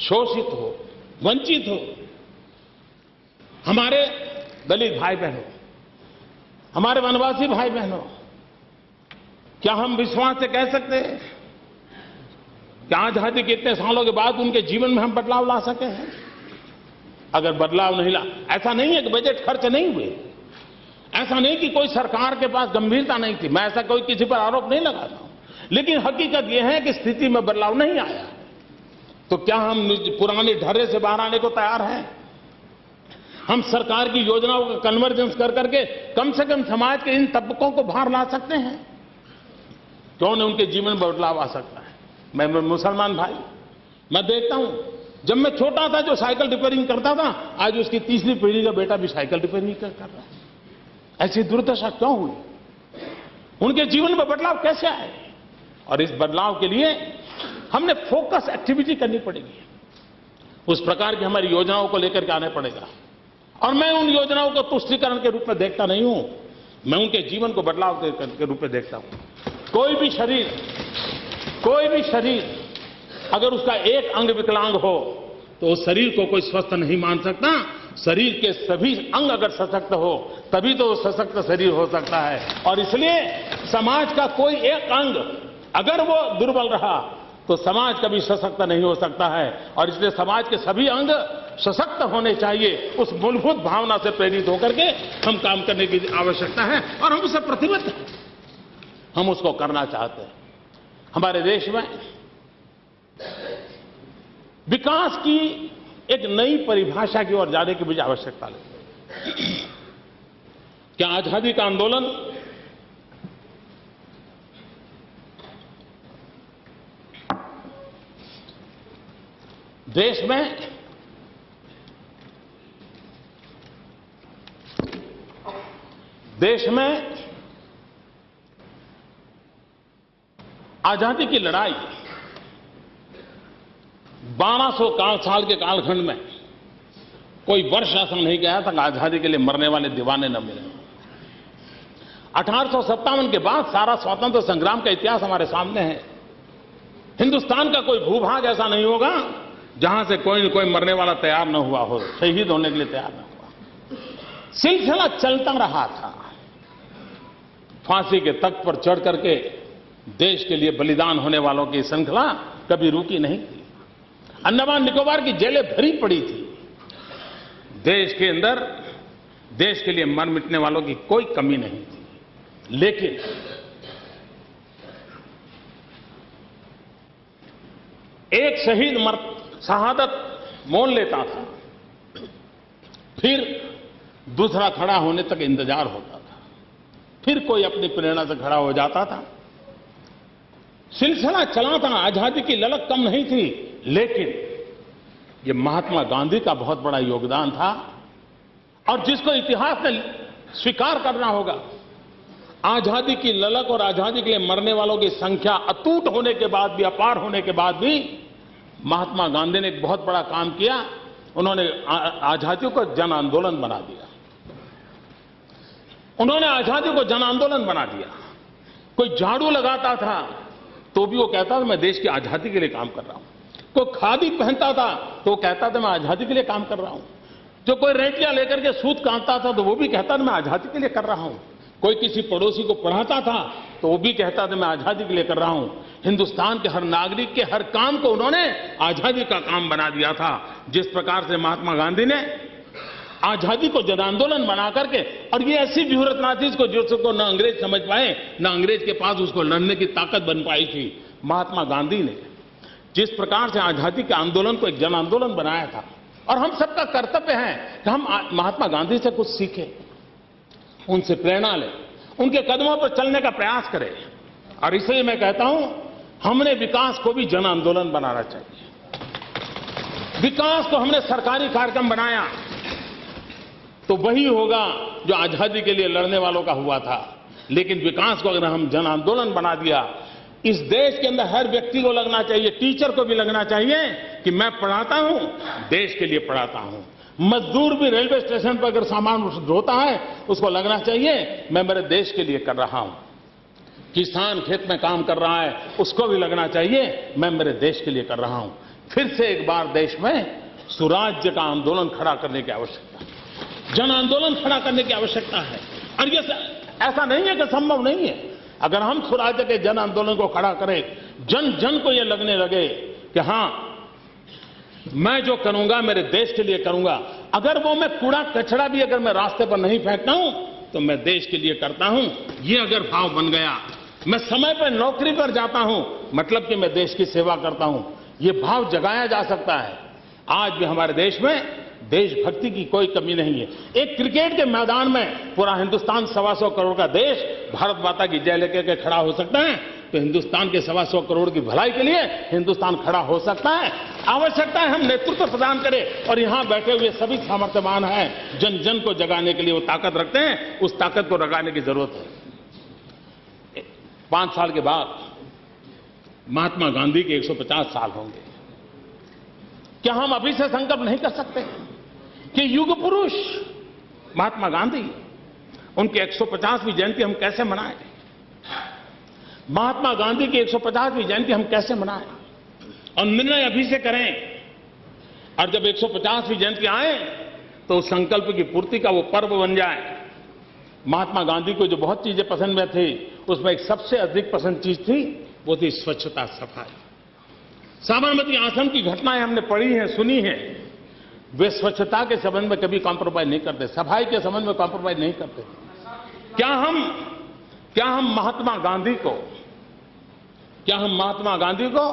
शोषित हो, वंचित हो, हमारे दलित भाई बहनों, हमारे वनवासी भाई बहनों, क्या हम विश्वास से कह सकते हैं कि आजादी के इतने सालों के बाद उनके जीवन में हम बदलाव ला सके हैं? अगर बदलाव नहीं ला, ऐसा नहीं है कि बजट खर्च नहीं हुए, ऐसा नहीं कि कोई सरकार के पास गंभीरता नहीं थी, मैं ऐसा कोई किसी पर आरोप नहीं लगाता हूं, लेकिन हकीकत यह है कि स्थिति में बदलाव नहीं आया। तो क्या हम पुराने ढर्रे से बाहर आने को तैयार हैं? हम सरकार की योजनाओं का कन्वर्जेंस कर करके कम से कम समाज के इन तबकों को बाहर ला सकते हैं? क्यों नहीं उनके जीवन में बदलाव आ सकता है? मैं मुसलमान भाई, मैं देखता हूं जब मैं छोटा था जो साइकिल रिपेयरिंग करता था, आज उसकी तीसरी पीढ़ी का बेटा भी साइकिल रिपेयरिंग कर रहा है। ऐसी दुर्दशा क्यों हुई? उनके जीवन में बदलाव कैसे आए? और इस बदलाव के लिए हमने फोकस एक्टिविटी करनी पड़ेगी। उस प्रकार की हमारी योजनाओं को लेकर के आने पड़ेगा। और मैं उन योजनाओं को तुष्टीकरण के रूप में देखता नहीं हूं, मैं उनके जीवन को बदलाव के रूप में देखता हूं। कोई भी शरीर अगर उसका एक अंग विकलांग हो तो उस शरीर को कोई स्वस्थ नहीं मान सकता। शरीर के सभी अंग अगर सशक्त हो तभी तो सशक्त शरीर हो सकता है। और इसलिए समाज का कोई एक अंग अगर वो दुर्बल रहा तो समाज कभी सशक्त नहीं हो सकता है। और इसलिए समाज के सभी अंग सशक्त होने चाहिए। उस मूलभूत भावना से प्रेरित होकर के हम काम करने की आवश्यकता है और हम उससे प्रतिबद्ध हैं। हम उसको करना चाहते हैं। हमारे देश में विकास की एक नई परिभाषा की ओर जाने की मुझे आवश्यकता लगती है। क्या आजादी का आंदोलन देश में आजादी की लड़ाई 1200 साल के कालखंड में कोई वर्ष ऐसा नहीं गया था कि आजादी के लिए मरने वाले दीवाने न मिले। 1857 के बाद सारा स्वतंत्र संग्राम का इतिहास हमारे सामने है। हिंदुस्तान का कोई भूभाग ऐसा नहीं होगा जहां से कोई न कोई मरने वाला तैयार न हुआ हो, शहीद होने के लिए तैयार न हुआ। सिलसिला चलता रहा था। फांसी के तख्त पर चढ़ करके देश के लिए बलिदान होने वालों की श्रृंखला कभी रुकी नहीं थी। अंडमान निकोबार की जेलें भरी पड़ी थी। देश के अंदर देश के लिए मर मिटने वालों की कोई कमी नहीं थी। लेकिन एक शहीद शहादत मोल लेता था, फिर दूसरा खड़ा होने तक इंतजार होता था, फिर कोई अपनी प्रेरणा से खड़ा हो जाता था। सिलसिला चला था। आजादी की ललक कम नहीं थी। लेकिन ये महात्मा गांधी का बहुत बड़ा योगदान था और जिसको इतिहास में स्वीकार करना होगा। आजादी की ललक और आजादी के लिए मरने वालों की संख्या अटूट होने के बाद भी, अपार होने के बाद भी महात्मा गांधी ने एक बहुत बड़ा काम किया। उन्होंने आजादी को जन आंदोलन बना दिया। उन्होंने आजादी को जन आंदोलन बना दिया। कोई झाड़ू लगाता था तो भी वो कहता था मैं देश की आजादी के लिए काम कर रहा हूं। कोई खादी पहनता था तो वो कहता था मैं आजादी के लिए काम कर रहा हूं। जो कोई रेटियां लेकर के सूत काटता था तो वो भी कहता था मैं आजादी के लिए कर रहा हूं। कोई किसी पड़ोसी को पढ़ाता था तो वो भी कहता था मैं आजादी के लिए कर रहा हूं। हिंदुस्तान के हर नागरिक के हर काम को उन्होंने आजादी का काम बना दिया था। जिस प्रकार से महात्मा गांधी ने आजादी को जन आंदोलन बना करके, और ये ऐसी व्यूहरचना थी जिसको न अंग्रेज समझ पाए, न अंग्रेज के पास उसको लड़ने की ताकत बन पाई थी। महात्मा गांधी ने जिस प्रकार से आजादी के आंदोलन को एक जन आंदोलन बनाया था, और हम सबका कर्तव्य है कि हम महात्मा गांधी से कुछ सीखें, उनसे प्रेरणा लें, उनके कदमों पर चलने का प्रयास करें। और इसलिए मैं कहता हूं हमने विकास को भी जन आंदोलन बनाना चाहिए। विकास को हमने सरकारी कार्यक्रम बनाया तो वही होगा जो आजादी के लिए लड़ने वालों का हुआ था। लेकिन विकास को अगर हम जन आंदोलन बना दिया, इस देश के अंदर हर व्यक्ति को लगना चाहिए, टीचर को भी लगना चाहिए कि मैं पढ़ाता हूं, देश के लिए पढ़ाता हूं। मजदूर भी रेलवे स्टेशन पर अगर सामान ढोता है उसको लगना चाहिए मैं मेरे देश के लिए कर रहा हूं। किसान खेत में काम कर रहा है उसको भी लगना चाहिए मैं मेरे देश के लिए कर रहा हूं। फिर से एक बार देश में सुराज्य का आंदोलन खड़ा करने की आवश्यकता है, जन आंदोलन खड़ा करने की आवश्यकता है। और ये ऐसा नहीं है कि संभव नहीं है। अगर हम स्वराज्य के जन आंदोलन को खड़ा करें, जन जन को ये लगने लगे कि हां मैं जो करूंगा मेरे देश के लिए करूंगा, अगर वो मैं कूड़ा कचरा भी अगर मैं रास्ते पर नहीं फेंकता हूं तो मैं देश के लिए करता हूं, ये अगर भाव बन गया, मैं समय पर नौकरी पर जाता हूं मतलब कि मैं देश की सेवा करता हूं, ये भाव जगाया जा सकता है। आज भी हमारे देश में देशभक्ति की कोई कमी नहीं है। एक क्रिकेट के मैदान में पूरा हिंदुस्तान 125 करोड़ का देश भारत माता की जय लेकर के खड़ा हो सकता है, तो हिंदुस्तान के 125 करोड़ की भलाई के लिए हिंदुस्तान खड़ा हो सकता है। आवश्यकता है हम नेतृत्व प्रदान करें और यहां बैठे हुए सभी सामर्थ्यवान हैं, जन जन को जगाने के लिए वो ताकत रखते हैं, उस ताकत को जगाने की जरूरत है। 5 साल के बाद महात्मा गांधी के 150 साल होंगे। क्या हम अभी से संकल्प नहीं कर सकते कि युग पुरुष महात्मा गांधी, उनकी 150वीं जयंती हम कैसे मनाएं? महात्मा गांधी की 150वीं जयंती हम कैसे मनाएं? और निर्णय अभी से करें, और जब 150वीं जयंती आए तो उस संकल्प की पूर्ति का वो पर्व बन जाए। महात्मा गांधी को जो बहुत चीजें पसंद में थी, उसमें एक सबसे अधिक पसंद चीज थी, वो थी स्वच्छता, सफाई। साबरमती आश्रम की घटनाएं हमने पढ़ी हैं, सुनी हैं। वे स्वच्छता के संबंध में कभी कॉम्प्रोमाइज नहीं करते, सफाई के संबंध में कॉम्प्रोमाइज नहीं करते। क्या हम महात्मा गांधी को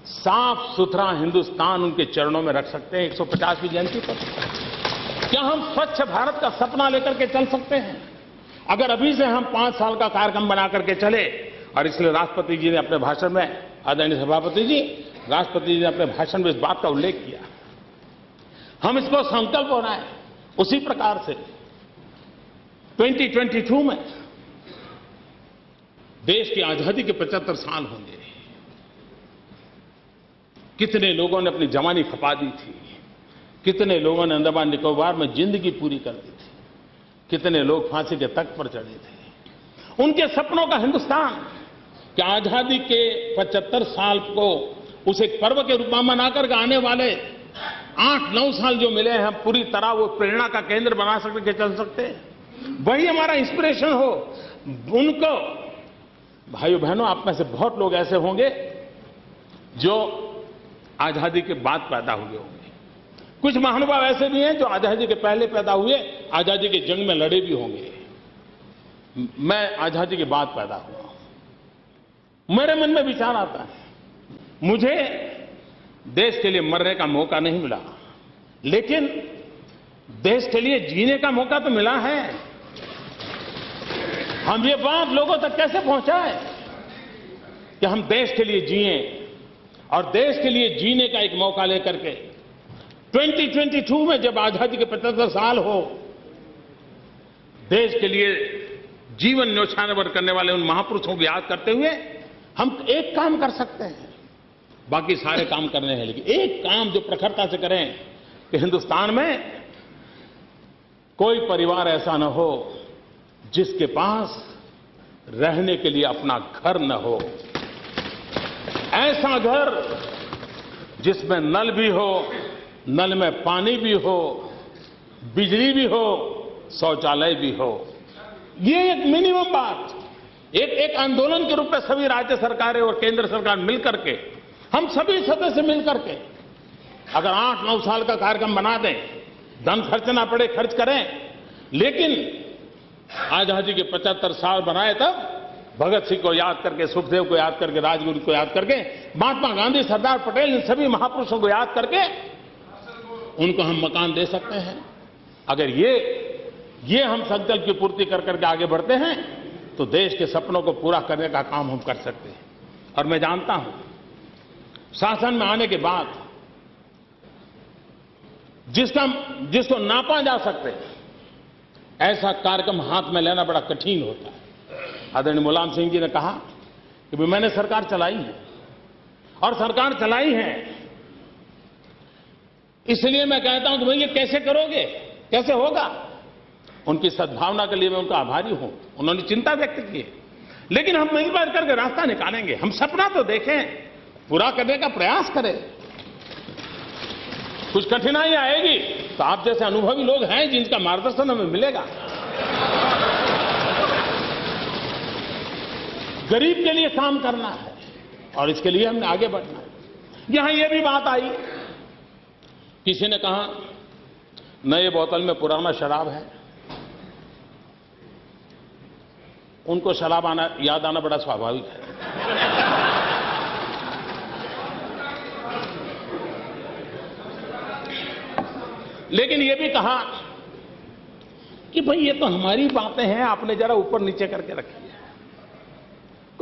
साफ सुथरा हिंदुस्तान उनके चरणों में रख सकते हैं 150वीं जयंती पर? क्या हम स्वच्छ भारत का सपना लेकर के चल सकते हैं? अगर अभी से हम 5 साल का कार्यक्रम बना करके चले, और इसलिए राष्ट्रपति जी ने अपने भाषण में, आदरणीय सभापति जी, राष्ट्रपति जी ने अपने भाषण में इस बात का उल्लेख किया, हम इसको संकल्प बनाएं। उसी प्रकार से 2022 में देश की आजादी के 75 साल होंगे। कितने लोगों ने अपनी जवानी खपा दी थी, कितने लोगों ने अंडमान निकोबार में जिंदगी पूरी कर दी थी, कितने लोग फांसी के तख्त पर चढ़े थे। उनके सपनों का हिंदुस्तान, क्या आजादी के 75 साल को उस एक पर्व के रूप में मनाकर आने वाले 8-9 साल जो मिले हैं, हम पूरी तरह वो प्रेरणा का केंद्र बना सकते, चल सकते, वही हमारा इंस्पिरेशन हो। उनको, भाइयों बहनों, आप में से बहुत लोग ऐसे होंगे जो आजादी के बाद पैदा हुए होंगे। कुछ महानुभाव ऐसे भी हैं जो आजादी के पहले पैदा हुए, आजादी के जंग में लड़े भी होंगे। मैं आजादी के बाद पैदा हुआ हूं। मेरे मन में विचार आता है, मुझे देश के लिए मरने का मौका नहीं मिला, लेकिन देश के लिए जीने का मौका तो मिला है। हम ये बात लोगों तक कैसे पहुंचाएं कि हम देश के लिए जिए, और देश के लिए जीने का एक मौका लेकर के 2022 में जब आजादी के 75 साल हो, देश के लिए जीवन न्यौछावर करने वाले उन महापुरुषों को याद करते हुए हम एक काम कर सकते हैं। बाकी सारे काम करने हैं, लेकिन एक काम जो प्रखरता से करें कि हिंदुस्तान में कोई परिवार ऐसा न हो जिसके पास रहने के लिए अपना घर न हो। ऐसा घर जिसमें नल भी हो, नल में पानी भी हो, बिजली भी हो, शौचालय भी हो। ये एक मिनिमम बात, एक आंदोलन के रूप में सभी राज्य सरकारें और केंद्र सरकार मिलकर के, हम सभी सदस्य मिलकर के अगर 8-9 साल का कार्यक्रम बना दें, धन खर्चना पड़े खर्च करें, लेकिन आजादी के 75 साल बनाए, तब भगत सिंह को याद करके, सुखदेव को याद करके, राजगुरु को याद करके, महात्मा गांधी, सरदार पटेल, इन सभी महापुरुषों को याद करके उनको हम मकान दे सकते हैं। अगर ये हम संकल्प की पूर्ति कर करके आगे बढ़ते हैं तो देश के सपनों को पूरा करने का काम हम कर सकते हैं। और मैं जानता हूं, शासन में आने के बाद जिसको नापा जा सकते, ऐसा कार्यक्रम हाथ में लेना बड़ा कठिन होता है। आदरणीय मुलायम सिंह जी ने कहा कि मैंने सरकार चलाई है, और सरकार चलाई है इसलिए मैं कहता हूं कि भाई ये कैसे करोगे, कैसे होगा। उनकी सद्भावना के लिए मैं उनका आभारी हूं, उन्होंने चिंता व्यक्त की, लेकिन हम मिलकर करके रास्ता निकालेंगे। हम सपना तो देखें, पूरा करने का प्रयास करें। कुछ कठिनाई आएगी तो आप जैसे अनुभवी लोग हैं जिनका मार्गदर्शन हमें मिलेगा। गरीब के लिए काम करना है और इसके लिए हमने आगे बढ़ना है। यहां यह भी बात आई, किसी ने कहा नए बोतल में पुराना शराब है। उनको शराब याद आना बड़ा स्वाभाविक है। लेकिन यह भी कहा कि भाई ये तो हमारी बातें हैं, आपने जरा ऊपर नीचे करके रखी है।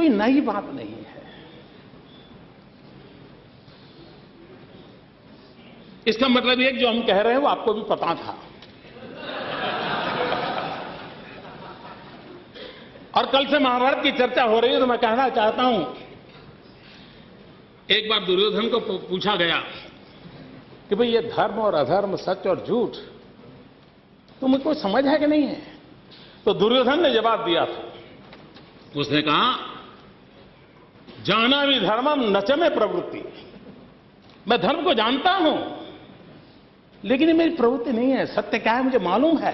कोई नई बात नहीं है। इसका मतलब ये कि जो हम कह रहे हैं वो आपको भी पता था। और कल से महाभारत की चर्चा हो रही है तो मैं कहना चाहता हूं, एक बार दुर्योधन को पूछा गया कि भाई ये धर्म और अधर्म, सच और झूठ तुम्हें कोई समझ है कि नहीं है? तो दुर्योधन ने जवाब दिया था, उसने कहा जानामि धर्मम न च मे प्रवृत्ति। मैं धर्म को जानता हूं लेकिन ये मेरी प्रवृत्ति नहीं है। सत्य क्या है मुझे मालूम है,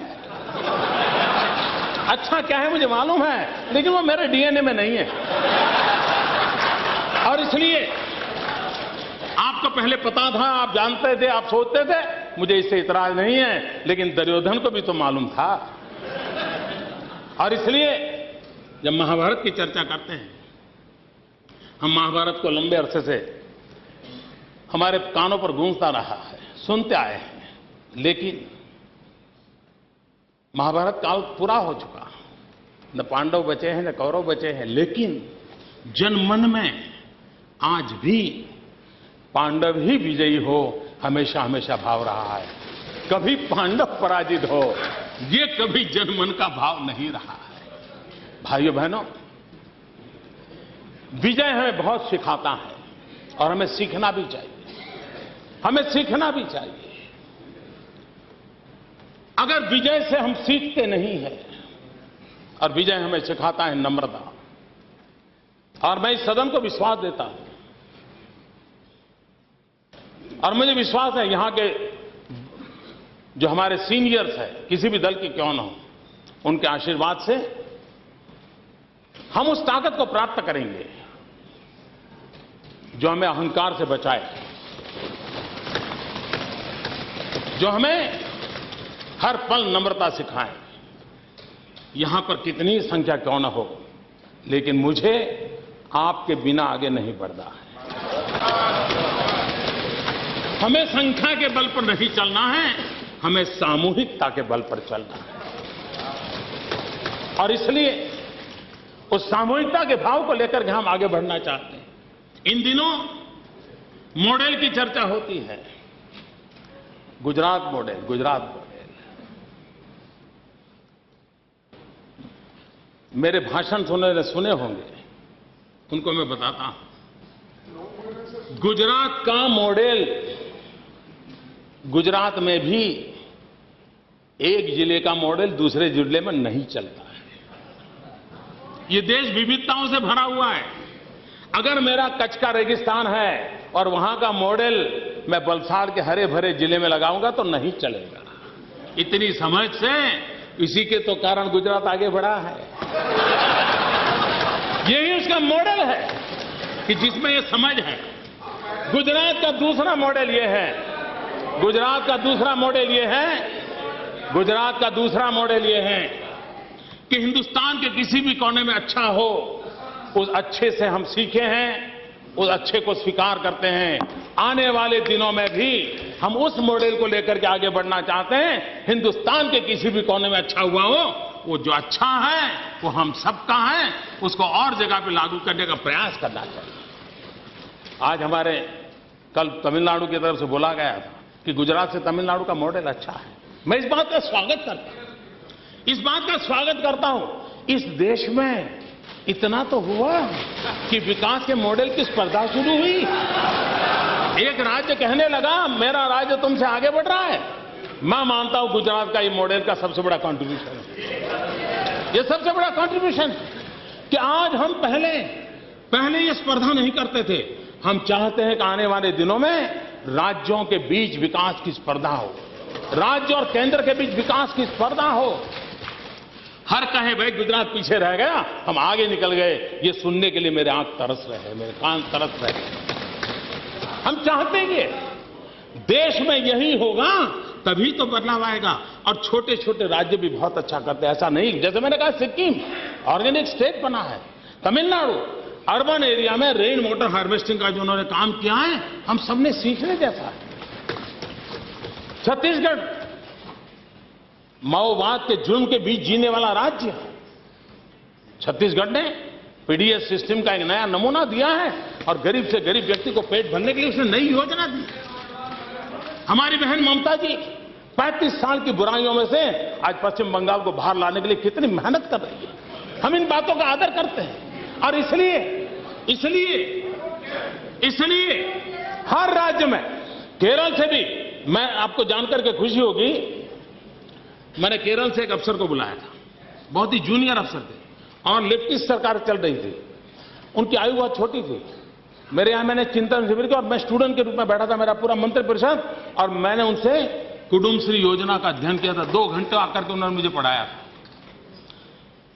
अच्छा क्या है मुझे मालूम है, लेकिन वो मेरे डीएनए में नहीं है। और इसलिए आपको पहले पता था, आप जानते थे, आप सोचते थे, मुझे इससे इतराज नहीं है, लेकिन दुर्योधन को भी तो मालूम था। और इसलिए जब महाभारत की चर्चा करते हैं, हम महाभारत को लंबे अरसे से हमारे कानों पर गूंजता रहा है, सुनते आए हैं, लेकिन महाभारत काल पूरा हो चुका, न पांडव बचे हैं न कौरव बचे हैं, लेकिन जनमन में आज भी पांडव ही विजयी हो हमेशा हमेशा भाव रहा है। कभी पांडव पराजित हो ये कभी जनमन का भाव नहीं रहा है। भाइयों बहनों, विजय हमें बहुत सिखाता है और हमें सीखना भी चाहिए, हमें सीखना भी चाहिए। अगर विजय से हम सीखते नहीं हैं, और विजय हमें सिखाता है नम्रता, और मैं इस सदन को विश्वास देता हूं, और मुझे विश्वास है यहां के जो हमारे सीनियर्स हैं, किसी भी दल के क्यों न हो, उनके आशीर्वाद से हम उस ताकत को प्राप्त करेंगे जो हमें अहंकार से बचाए, जो हमें हर पल नम्रता सिखाए। यहां पर कितनी संख्या क्यों न हो, लेकिन मुझे आपके बिना आगे नहीं बढ़ना है। हमें संख्या के बल पर नहीं चलना है, हमें सामूहिकता के बल पर चलना है। और इसलिए उस सामूहिकता के भाव को लेकर के हम आगे बढ़ना चाहते हैं। इन दिनों मॉडल की चर्चा होती है, गुजरात मॉडल, गुजरात मॉडल। मेरे भाषण सुने होंगे, उनको मैं बताता हूं। गुजरात का मॉडल, गुजरात में भी एक जिले का मॉडल दूसरे जिले में नहीं चलता है। ये देश विविधताओं से भरा हुआ है। अगर मेरा कच्छ का रेगिस्तान है और वहां का मॉडल मैं वलसाड़ के हरे भरे जिले में लगाऊंगा तो नहीं चलेगा। इतनी समझ से इसी के तो कारण गुजरात आगे बढ़ा है। यही उसका मॉडल है कि जिसमें ये समझ है। गुजरात का दूसरा मॉडल ये है, गुजरात का दूसरा मॉडल ये है, गुजरात का दूसरा मॉडल ये है कि हिंदुस्तान के किसी भी कोने में अच्छा हो, उस अच्छे से हम सीखे हैं, उस अच्छे को स्वीकार करते हैं। आने वाले दिनों में भी हम उस मॉडल को लेकर के आगे बढ़ना चाहते हैं। हिंदुस्तान के किसी भी कोने में अच्छा हुआ हो, वो जो अच्छा है वो हम सबका है, उसको और जगह पे लागू करने का प्रयास करना चाहिए। आज हमारे कल तमिलनाडु की तरफ से बोला गया था कि गुजरात से तमिलनाडु का मॉडल अच्छा है। मैं इस बात का स्वागत करता हूं, इस बात का स्वागत करता हूं। इस देश में इतना तो हुआ कि विकास के मॉडल की स्पर्धा शुरू हुई। एक राज्य कहने लगा मेरा राज्य तुमसे आगे बढ़ रहा है। मैं मानता हूं गुजरात का ये मॉडल का सबसे बड़ा कंट्रीब्यूशन है। ये सबसे बड़ा कंट्रीब्यूशन कि आज हम पहले ये स्पर्धा नहीं करते थे। हम चाहते हैं कि आने वाले दिनों में राज्यों के बीच विकास की स्पर्धा हो, राज्य और केंद्र के बीच विकास की स्पर्धा हो। हर कहे भाई गुजरात पीछे रह गया, हम आगे निकल गए, ये सुनने के लिए मेरे आंख तरस रहे, मेरे कान तरस रहे। हम चाहते हैं देश में यही होगा तभी तो बदलाव आएगा। और छोटे छोटे राज्य भी बहुत अच्छा करते हैं, ऐसा नहीं। जैसे मैंने कहा सिक्किम ऑर्गेनिक स्टेट बना है, तमिलनाडु अर्बन एरिया में रेन वाटर हार्वेस्टिंग का जो उन्होंने काम किया है, हम सबने सीखने जैसा है। छत्तीसगढ़ माओवाद के जुल्म के बीच जीने वाला राज्य, छत्तीसगढ़ ने पीडीएस सिस्टम का एक नया नमूना दिया है और गरीब से गरीब व्यक्ति को पेट भरने के लिए उसने नई योजना दी। हमारी बहन ममता जी 35 साल की बुराइयों में से आज पश्चिम बंगाल को बाहर लाने के लिए कितनी मेहनत कर रही है। हम इन बातों का आदर करते हैं और इसलिए हर राज्य में, केरल से भी, मैं आपको जानकर के खुशी होगी, मैंने केरल से एक अफसर को बुलाया था, बहुत ही जूनियर अफसर थे और लेफ्टिस्ट सरकार चल रही थी, उनकी आयु बहुत छोटी थी। मेरे यहां मैंने चिंतन शिविर किया और मैं स्टूडेंट के रूप में बैठा था, मेरा पूरा मंत्रिपरिषद, और मैंने उनसे कुडुम्बश्री योजना का अध्ययन किया था। 2 घंटे आकर के उन्होंने मुझे पढ़ाया था।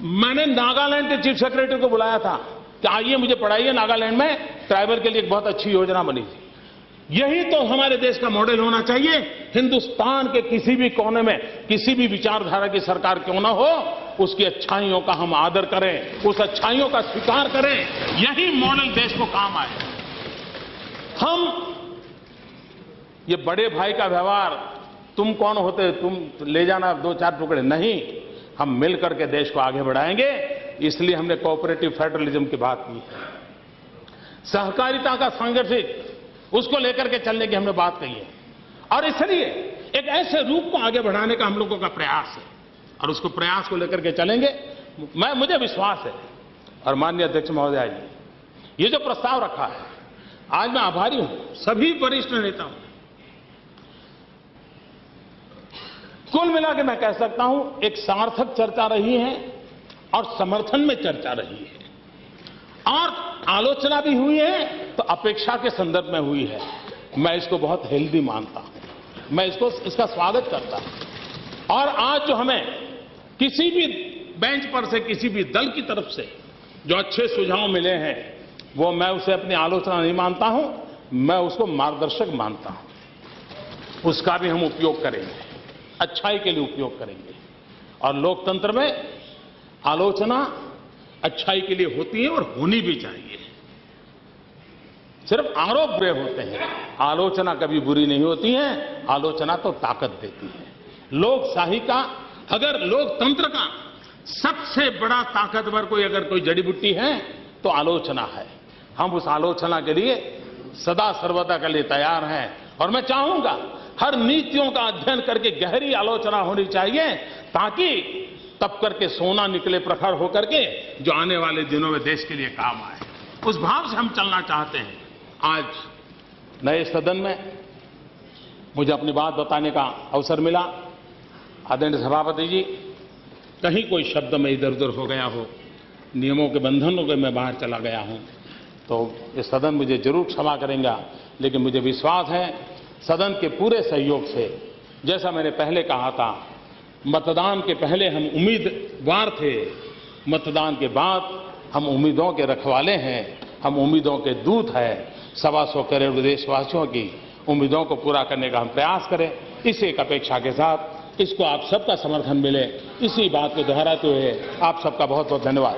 मैंने नागालैंड के चीफ सेक्रेटरी को बुलाया था कि आइए मुझे पढ़ाइए, नागालैंड में ट्राइबल के लिए एक बहुत अच्छी योजना बनी थी। यही तो हमारे देश का मॉडल होना चाहिए। हिंदुस्तान के किसी भी कोने में किसी भी विचारधारा की सरकार क्यों ना हो, उसकी अच्छाइयों का हम आदर करें, उस अच्छाइयों का स्वीकार करें। यही मॉडल देश को काम आए। हम ये बड़े भाई का व्यवहार, तुम कौन होते, तुम ले जाना 2-4 टुकड़े, नहीं, हम मिलकर के देश को आगे बढ़ाएंगे। इसलिए हमने कोऑपरेटिव फेडरलिज्म की बात की है, सहकारिता का संगठित, उसको लेकर के चलने की हमने बात कही है। और इसलिए एक ऐसे रूप को आगे बढ़ाने का हम लोगों का प्रयास है और उसको प्रयास को लेकर के चलेंगे। मुझे विश्वास है। और माननीय अध्यक्ष महोदय जी, ये जो प्रस्ताव रखा है, आज मैं आभारी हूं सभी वरिष्ठ नेताओं। कुल मिला के मैं कह सकता हूं एक सार्थक चर्चा रही है और समर्थन में चर्चा रही है और आलोचना भी हुई है तो अपेक्षा के संदर्भ में हुई है। मैं इसको बहुत हेल्दी मानता हूं, मैं इसका स्वागत करता हूं। और आज जो हमें किसी भी बेंच पर से, किसी भी दल की तरफ से जो अच्छे सुझाव मिले हैं, वो मैं उसे अपनी आलोचना नहीं मानता हूं, मैं उसको मार्गदर्शक मानता हूं। उसका भी हम उपयोग करेंगे, अच्छाई के लिए उपयोग करेंगे। और लोकतंत्र में आलोचना अच्छाई के लिए होती है और होनी भी चाहिए। सिर्फ आरोप बुरे होते हैं, आलोचना कभी बुरी नहीं होती है। आलोचना तो ताकत देती है। लोकशाही का, अगर लोकतंत्र का सबसे बड़ा ताकतवर अगर कोई जड़ी बूटी है तो आलोचना है। हम उस आलोचना के लिए सदा सर्वदा के लिए तैयार हैं। और मैं चाहूंगा हर नीतियों का अध्ययन करके गहरी आलोचना होनी चाहिए, ताकि तब करके सोना निकले प्रखर होकर के, जो आने वाले दिनों में देश के लिए काम आए। उस भाव से हम चलना चाहते हैं। आज नए सदन में मुझे अपनी बात बताने का अवसर मिला। आदरणीय सभापति जी, कहीं कोई शब्द में इधर उधर हो गया हो, नियमों के बंधनों के मैं बाहर चला गया हूं, तो ये सदन मुझे जरूर क्षमा करेंगे। लेकिन मुझे विश्वास है सदन के पूरे सहयोग से, जैसा मैंने पहले कहा था, मतदान के पहले हम उम्मीदवार थे, मतदान के बाद हम उम्मीदों के रखवाले हैं, हम उम्मीदों के दूत हैं। 125 करोड़ देशवासियों की उम्मीदों को पूरा करने का हम प्रयास करें। इस एक अपेक्षा के साथ इसको आप सबका समर्थन मिले, इसी बात को दोहराते हुए आप सबका बहुत बहुत धन्यवाद।